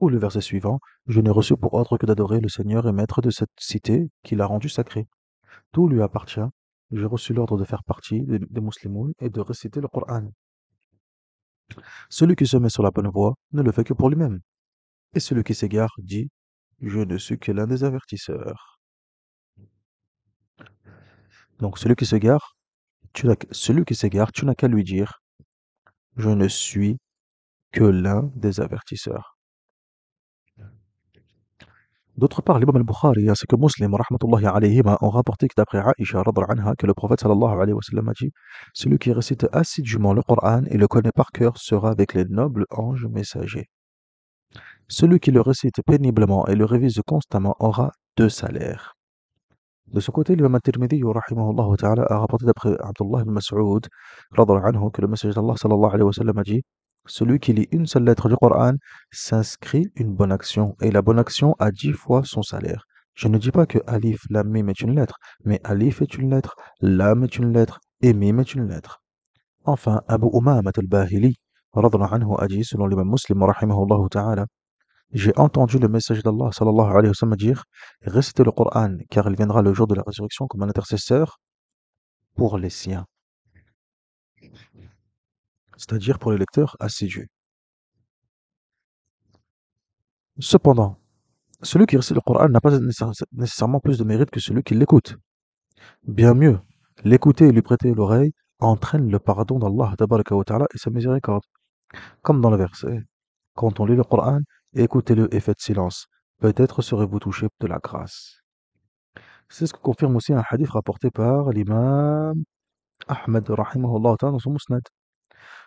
Ou le verset suivant, je n'ai reçu pour ordre que d'adorer le Seigneur et maître de cette cité qu'il a rendue sacrée. Tout lui appartient. J'ai reçu l'ordre de faire partie des musulmans et de réciter le Coran. Celui qui se met sur la bonne voie ne le fait que pour lui-même. Et celui qui s'égare dit, je ne suis que l'un des avertisseurs. Donc celui qui s'égare, tu n'as qu'à lui dire, je ne suis que l'un des avertisseurs. D'autre part, l'imam al-Bukhari ainsi que Muslim, rahmatullahi alayhima, ont rapporté que d'après Aïcha, radra anha, que le prophète sallallahu alayhi wa sallam a dit, celui qui récite assidûment le Coran et le connaît par cœur sera avec les nobles anges messagers. Celui qui le récite péniblement et le révise constamment aura deux salaires. De ce côté, l'imam al-Tirmidhi, rahimahullah ta'ala, a rapporté d'après Abdullah ibn Mas'ud, radra anhu, que le messager d'Allah sallallahu alayhi wa sallam a dit, celui qui lit une seule lettre du Coran s'inscrit une bonne action, et la bonne action a 10 fois son salaire. Je ne dis pas que Alif, Lam, Mim est une lettre, mais Alif est une lettre, Lam est une lettre, et Mim est une lettre. Enfin, Abu Umamat al-Bahili, radra anhu, a dit, selon l'imam Muslim, rahimahullah ta'ala, j'ai entendu le message d'Allah sallallahu alayhi wa sallam dire, récitez le Coran, car il viendra le jour de la résurrection comme un intercesseur pour les siens, c'est-à-dire pour les lecteurs assidus. Cependant, celui qui récite le Coran n'a pas nécessairement plus de mérite que celui qui l'écoute. Bien mieux, l'écouter et lui prêter l'oreille entraîne le pardon d'Allah tabaraka wa ta'ala et sa miséricorde. Comme dans le verset, quand on lit le Coran, écoutez-le et faites silence. Peut-être serez-vous touché de la grâce. C'est ce que confirme aussi un hadith rapporté par l'imam Ahmed rahimahullah ta'ala dans son musnad.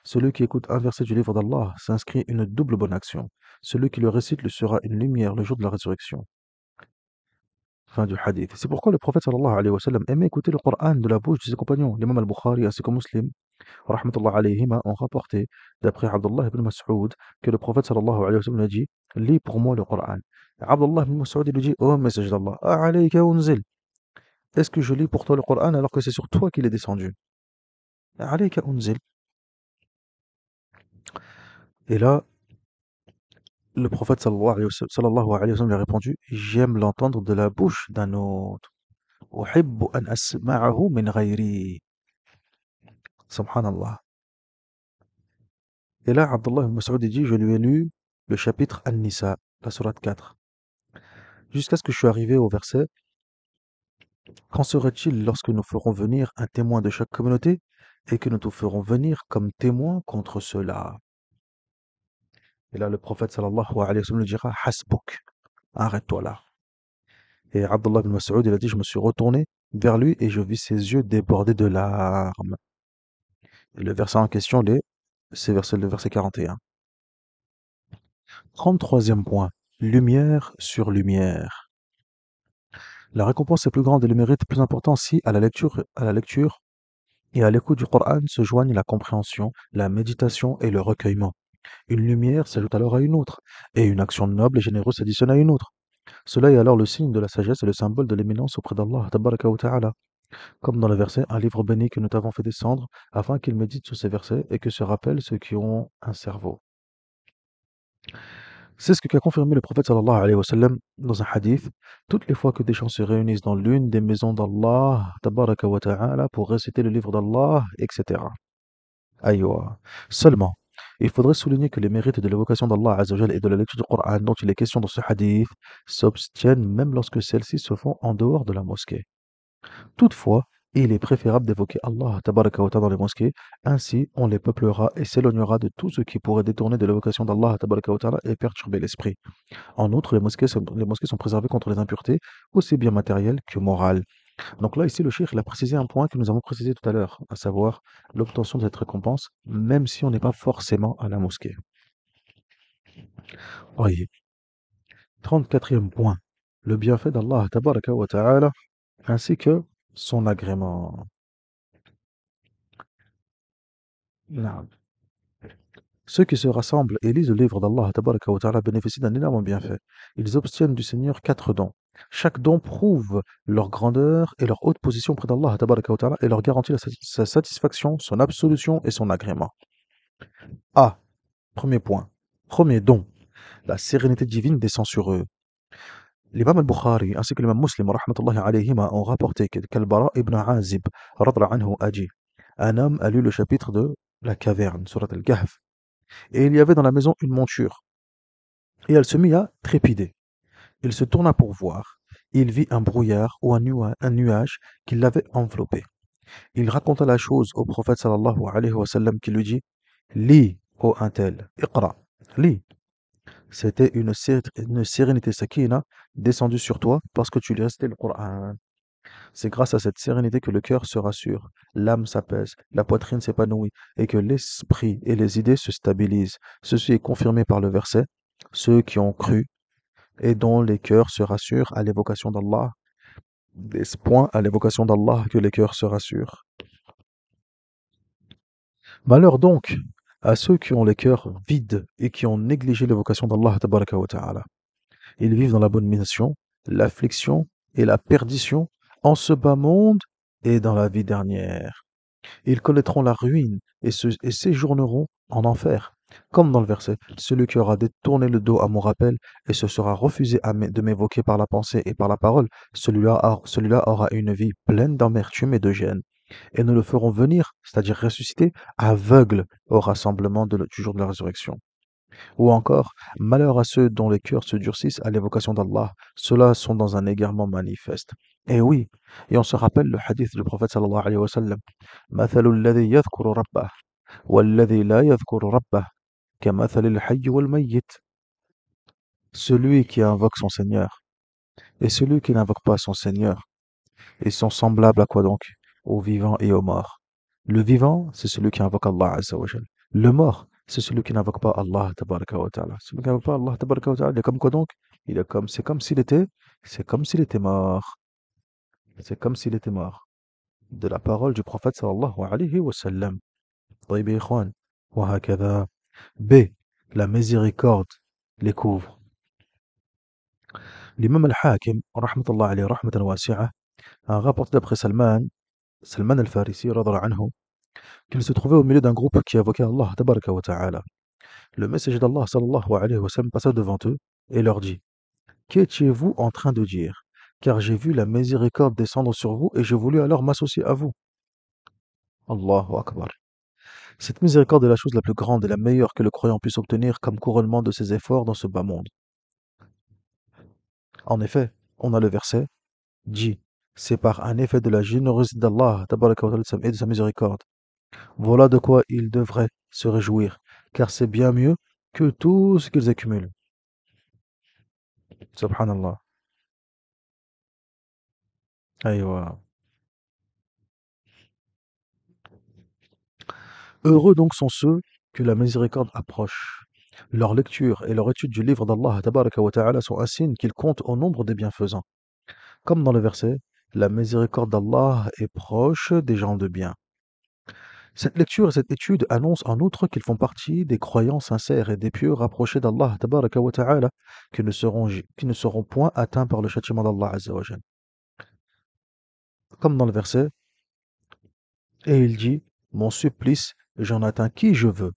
Celui qui écoute un verset du livre d'Allah s'inscrit une double bonne action. Celui qui le récite lui sera une lumière le jour de la résurrection. Fin du hadith. C'est pourquoi le prophète sallallahu alayhi wa sallam aimait écouter le Coran de la bouche de ses compagnons. L'imam al-Bukhari ainsi que Muslim, rahmatullah alayhima, ont rapporté, d'après Abdullah ibn Mas'ud, que le prophète sallallahu alayhi wa sallam a dit, lis pour moi le Coran. Abdullah ibn Mas'ud lui dit, oh message d'Allah, alayka unzil. Est-ce que je lis pour toi le Coran alors que c'est sur toi qu'il est descendu? Alayka unzil. Et là, le prophète sallallahu alayhi wa sallam lui a répondu, j'aime l'entendre de la bouche d'un autre. أحب أن أسمعه من غيري. Subhanallah. Et là, Abdullah ibn Mas'ud dit, je lui ai lu le chapitre An-Nisa, la sourate 4, jusqu'à ce que je suis arrivé au verset Qu'en serait-il lorsque nous ferons venir un témoin de chaque communauté et que nous te ferons venir comme témoin contre ceux-là? Et là, le prophète sallallahu alayhi wa sallam lui dira Hasbuk, arrête-toi là. Et Abdullah ibn Mas'ud, il a dit Je me suis retourné vers lui et je vis ses yeux débordés de larmes. Et le verset en question, c'est le verset 41. 33e point lumière sur lumière. La récompense est plus grande et le mérite plus important si, à la lecture et à l'écoute du Coran se joignent la compréhension, la méditation et le recueillement. Une lumière s'ajoute alors à une autre, et une action noble et généreuse s'additionne à une autre. Cela est alors le signe de la sagesse et le symbole de l'éminence auprès d'Allah, tabaraka wa ta'ala. Comme dans le verset, un livre béni que nous t'avons fait descendre, afin qu'ils méditent sur ces versets et que se rappellent ceux qui ont un cerveau. C'est ce qu'a confirmé le prophète sallallahu alayhi wa sallam dans un hadith. Toutes les fois que des gens se réunissent dans l'une des maisons d'Allah, tabaraka wa ta'ala, pour réciter le livre d'Allah, etc. Aïwa. Seulement, il faudrait souligner que les mérites de l'évocation d'Allah Azzawajal et de la lecture du Coran dont il est question dans ce hadith s'obtiennent même lorsque celles-ci se font en dehors de la mosquée. Toutefois, il est préférable d'évoquer Allah tabaraka wa ta'ala dans les mosquées, ainsi on les peuplera et s'éloignera de tout ce qui pourrait détourner de l'évocation d'Allah tabaraka wa ta'ala et perturber l'esprit. En outre, les mosquées sont préservées contre les impuretés, aussi bien matérielles que morales. Donc là, ici, le cheikh, il a précisé un point que nous avons précisé tout à l'heure, à savoir l'obtention de cette récompense, même si on n'est pas forcément à la mosquée. Oui. 34e point, le bienfait d'Allah tabaraka wa ta'ala, ainsi que son agrément. Naam. Ceux qui se rassemblent et lisent le livre d'Allah tabaraka wa ta'ala bénéficient d'un énorme bienfait. Ils obtiennent du Seigneur 4 dons. Chaque don prouve leur grandeur et leur haute position près d'Allah tabaraka wa ta'ala et leur garantit sa satisfaction, son absolution et son agrément. A. Premier point. Premier don. La sérénité divine descend sur eux. L'imam al-Bukhari ainsi que l'imam Muslim rahmatullahi alayhima ont rapporté qu'Al-Bara ibn Azib radra anhu a dit Un homme a lu le chapitre de la caverne, surat al-Kahf, et il y avait dans la maison une monture, et elle se mit à trépider. Il se tourna pour voir. Il vit un brouillard ou un nuage qui l'avait enveloppé. Il raconta la chose au prophète sallallahu alayhi wa sallam qui lui dit Lis, ô un tel, Iqra, lis. C'était une sérénité sakina descendue sur toi parce que tu lis resté le Coran. C'est grâce à cette sérénité que le cœur se rassure, l'âme s'apaise, la poitrine s'épanouit et que l'esprit et les idées se stabilisent. Ceci est confirmé par le verset Ceux qui ont cru et dont les cœurs se rassurent à l'évocation d'Allah. Des points à l'évocation d'Allah que les cœurs se rassurent. Malheur donc à ceux qui ont les cœurs vides et qui ont négligé l'évocation d'Allah tabaraka wa ta'ala. Ils vivent dans l'abomination, l'affliction et la perdition en ce bas monde et dans la vie dernière. Ils connaîtront la ruine et séjourneront en enfer. Comme dans le verset, celui qui aura détourné le dos à mon rappel et se sera refusé de m'évoquer par la pensée et par la parole, celui-là aura une vie pleine d'amertume et de gêne. Et nous le ferons venir, c'est-à-dire ressusciter, aveugle au rassemblement du jour de la résurrection. Ou encore, malheur à ceux dont les cœurs se durcissent à l'évocation d'Allah, ceux-là sont dans un égarement manifeste. Et oui, et on se rappelle le hadith du prophète sallallahu alayhi wa sallam, مثل الذي يذكر ربه والذي لا يذكر ربه كمثل الحي والميت. Celui qui invoque son Seigneur et celui qui n'invoque pas son Seigneur, ils sont semblables à quoi donc? Aux vivants et aux morts. Le vivant, c'est celui qui invoque Allah Azza wa Jal. Le mort, c'est celui qui n'invoque pas Allah tabaraka wa ta'ala. Celui qui n'invoque pas Allah tabaraka wa ta'ala, il est comme quoi donc? C'est comme s'il était mort. C'est comme s'il était mort. De la parole du prophète sallallahu alayhi wa sallam. طيب يا إخوان وهكذا. B. La miséricorde les couvre. L'imam al-Hakim, rahmatullah alayhi rahmatan wasi'a, a rapporté d'après Salman al-Farisi, radhiyallahu anhu, qu'il se trouvait au milieu d'un groupe qui invoquait Allah tabaraka wa ta'ala. Le messager d'Allah sallallahu alayhi wa sallam passa devant eux et leur dit Qu'étiez-vous en train de dire Car j'ai vu la miséricorde descendre sur vous et j'ai voulu alors m'associer à vous. Allahu Akbar. Cette miséricorde est la chose la plus grande et la meilleure que le croyant puisse obtenir comme couronnement de ses efforts dans ce bas monde. En effet, on a le verset dit, c'est par un effet de la générosité d'Allah tabaraka wa ta'ala, et de sa miséricorde. Voilà de quoi ils devraient se réjouir, car c'est bien mieux que tout ce qu'ils accumulent. Subhanallah. Aïwa. Heureux donc sont ceux que la miséricorde approche. Leur lecture et leur étude du livre d'Allah tabaraka wa ta'ala sont un signe qu'ils comptent au nombre des bienfaisants. Comme dans le verset, la miséricorde d'Allah est proche des gens de bien. Cette lecture et cette étude annoncent en outre qu'ils font partie des croyants sincères et des pieux rapprochés d'Allah tabaraka wa ta'ala qui ne seront point atteints par le châtiment d'Allah azza wa jal. Comme dans le verset, et il dit, mon supplice, j'en atteins qui je veux,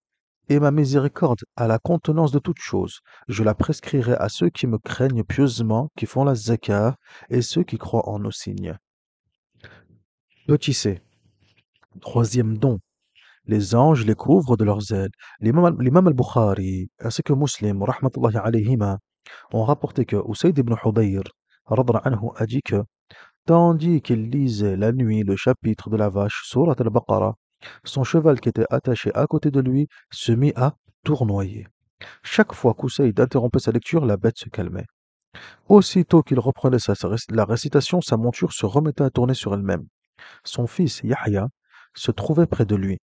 et ma miséricorde a la contenance de toutes choses. Je la prescrirai à ceux qui me craignent pieusement, qui font la zakah, et ceux qui croient en nos signes. Petit c. Troisième don. Les anges les couvrent de leurs ailes. L'imam al-Bukhari ainsi que Muslim, rahmatullahi alayhima, ont rapporté que Usayd ibn Hudayr radra anhu, a dit que, tandis qu'il lisait la nuit le chapitre de la vache, Surat al-Baqarah, son cheval qui était attaché à côté de lui se mit à tournoyer. Chaque fois qu'Usayd interrompait sa lecture, la bête se calmait. Aussitôt qu'il reprenait la récitation, sa monture se remettait à tourner sur elle-même. Son fils Yahya se trouvait près de lui.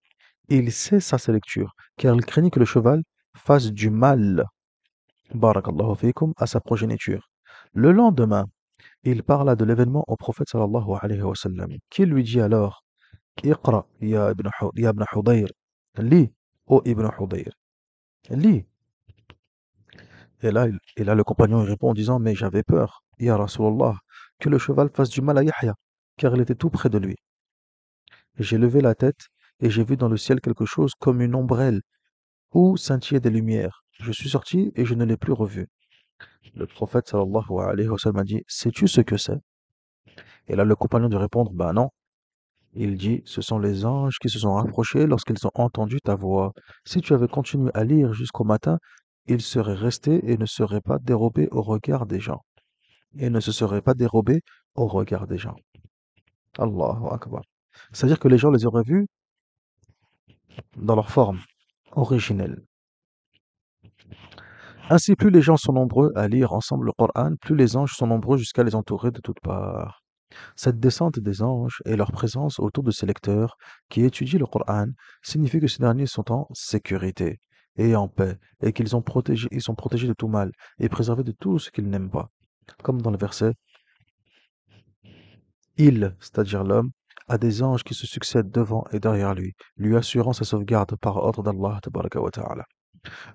Et il cessa sa lecture, car il craignit que le cheval fasse du mal, barakallahu fikum, à sa progéniture. Le lendemain, il parla de l'événement au prophète sallallahu alayhi wa sallam, qui lui dit alors, Iqra ya ibn Hudayr, lis, ô ibn Hudayr, lis. Et là, le compagnon lui répond en disant, mais j'avais peur, ya Rasulallah, que le cheval fasse du mal à Yahya, car il était tout près de lui. J'ai levé la tête et j'ai vu dans le ciel quelque chose comme une ombrelle où scintillaient des lumières. Je suis sorti et je ne l'ai plus revu. Le prophète sallallahu alayhi wa sallam a dit, sais-tu ce que c'est? Et là, le compagnon de répondre, bah non. Il dit, ce sont les anges qui se sont rapprochés lorsqu'ils ont entendu ta voix. Si tu avais continué à lire jusqu'au matin, ils seraient restés et ne seraient pas dérobés au regard des gens. Et ne se seraient pas dérobés au regard des gens. Allahu Akbar. C'est-à-dire que les gens les auraient vus dans leur forme originelle. Ainsi, plus les gens sont nombreux à lire ensemble le Coran, plus les anges sont nombreux jusqu'à les entourer de toutes parts. Cette descente des anges et leur présence autour de ces lecteurs qui étudient le Coran signifie que ces derniers sont en sécurité et en paix, et ils sont protégés de tout mal et préservés de tout ce qu'ils n'aiment pas. Comme dans le verset, il, c'est-à-dire l'homme, a des anges qui se succèdent devant et derrière lui, lui assurant sa sauvegarde par ordre d'Allah tabaraka wa ta'ala.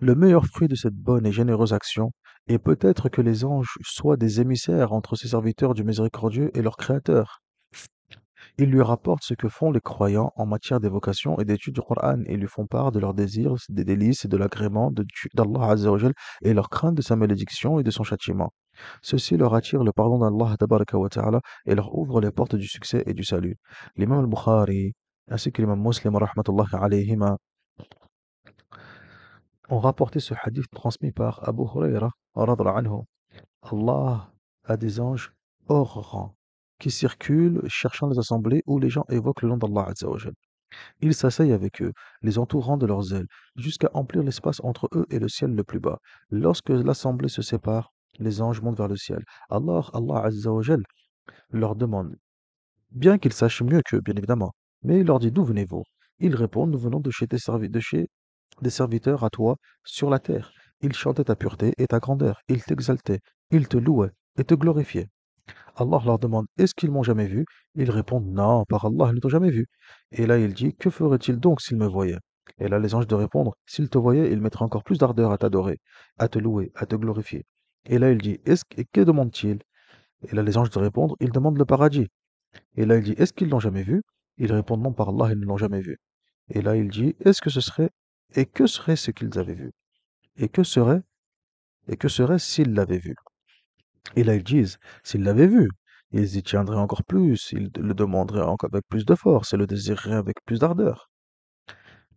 Le meilleur fruit de cette bonne et généreuse action est peut-être que les anges soient des émissaires entre ces serviteurs du miséricordieux et leur Créateur. Ils lui rapportent ce que font les croyants en matière d'évocation et d'étude du Coran et lui font part de leurs désirs, des délices et de l'agrément d'Allah Azza wa Jal et leur crainte de sa malédiction et de son châtiment. Ceci leur attire le pardon d'Allah tabaraka wa ta'ala et leur ouvre les portes du succès et du salut. L'imam al-Bukhari ainsi que l'imam Muslim rahmatullahi alayhima ont rapporté ce hadith transmis par Abu Huraira radhiyallahu anhu. Allah a des anges hors rang qui circulent cherchant les assemblées où les gens évoquent le nom d'Allah Azza wa Jal. Ils s'asseyent avec eux, les entourant de leurs ailes, jusqu'à emplir l'espace entre eux et le ciel le plus bas. Lorsque l'assemblée se sépare, les anges montent vers le ciel. Alors Allah Azza wa Jal leur demande, bien qu'ils sachent mieux qu'eux, bien évidemment, mais il leur dit, d'où venez-vous? Ils répondent, nous venons de chez de chez des serviteurs à toi sur la terre. Ils chantaient ta pureté et ta grandeur. Ils t'exaltaient, ils te louaient et te glorifiaient. Allah leur demande, est-ce qu'ils m'ont jamais vu? Ils répondent, non, par Allah, ils ne t'ont jamais vu. Et là, il dit, que ferait-il donc s'ils me voyaient? Et là, les anges de répondre, s'ils te voyaient, ils mettraient encore plus d'ardeur à t'adorer, à te louer, à te glorifier. Et là, il dit, et que demande-t-il? Et là, les anges de répondre, ils demandent le paradis. Et là, il dit, est-ce qu'ils l'ont jamais vu? Ils répondent, non, par Allah, ils ne l'ont jamais vu. Et là, il dit, et que serait ce qu'ils avaient vu? Et et que serait s'ils l'avaient vu? Et là, ils disent, s'ils l'avaient vu, ils y tiendraient encore plus, ils le demanderaient encore avec plus de force et le désireraient avec plus d'ardeur.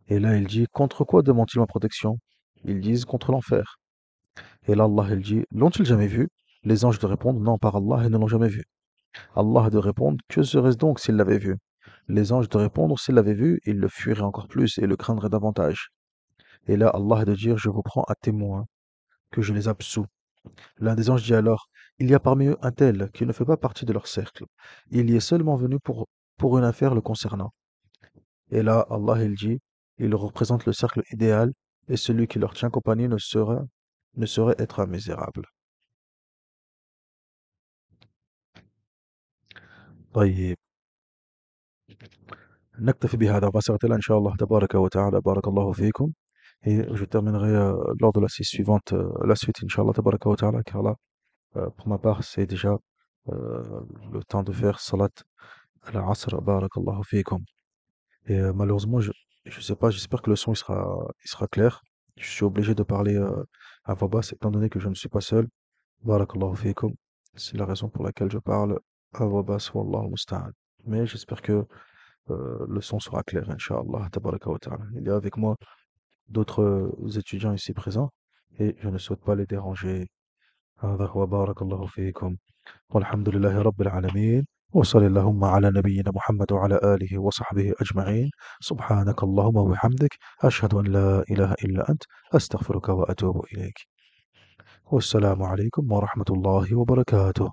Et là, il dit, contre quoi demandent-ils ma protection? Ils disent, contre l'enfer. Et là, Allah, il dit, l'ont-ils jamais vu? Les anges de répondre, non, par Allah, ils ne l'ont jamais vu. Allah de répondre, que serait-ce donc s'ils l'avaient vu? Les anges de répondre, s'ils l'avaient vu, ils le fuiraient encore plus et le craindraient davantage. Et là, Allah de dire, je vous prends à témoin que je les absous. L'un des anges dit alors, il y a parmi eux un tel qui ne fait pas partie de leur cercle. Il y est seulement venu pour une affaire le concernant. Et là, Allah, il dit, il représente le cercle idéal et celui qui leur tient compagnie ne saurait être un misérable. طيب نكتفي بهذا وما سأغتلا إن شاء الله تبارك وتعالى بارك الله فيكم. Et je terminerai lors de la suite suivante, la suite, Inch'Allah, tabaraka wa ta'ala, car là, pour ma part, c'est déjà le temps de faire salat al-asr, barakallahu fikum. Et malheureusement, je sais pas, j'espère que le son il sera clair. Je suis obligé de parler à voix basse, étant donné que je ne suis pas seul. Barakallahu fikum. C'est la raison pour laquelle je parle à voix basse, wallahu musta'an. Mais j'espère que le son sera clair, Inch'Allah, tabaraka wa ta'ala. Il y a avec moi d'autres étudiants ici présents et je ne souhaite pas les déranger. هذا هو بارك الله فيكم والحمد لله رب العالمين وصل اللهم على نبينا محمد وعلى آله وصحبه أجمعين سبحانك اللهم وبحمدك أشهد أن لا إله إلا أنت أستغفرك وأتوب إليك والسلام عليكم ورحمة الله وبركاته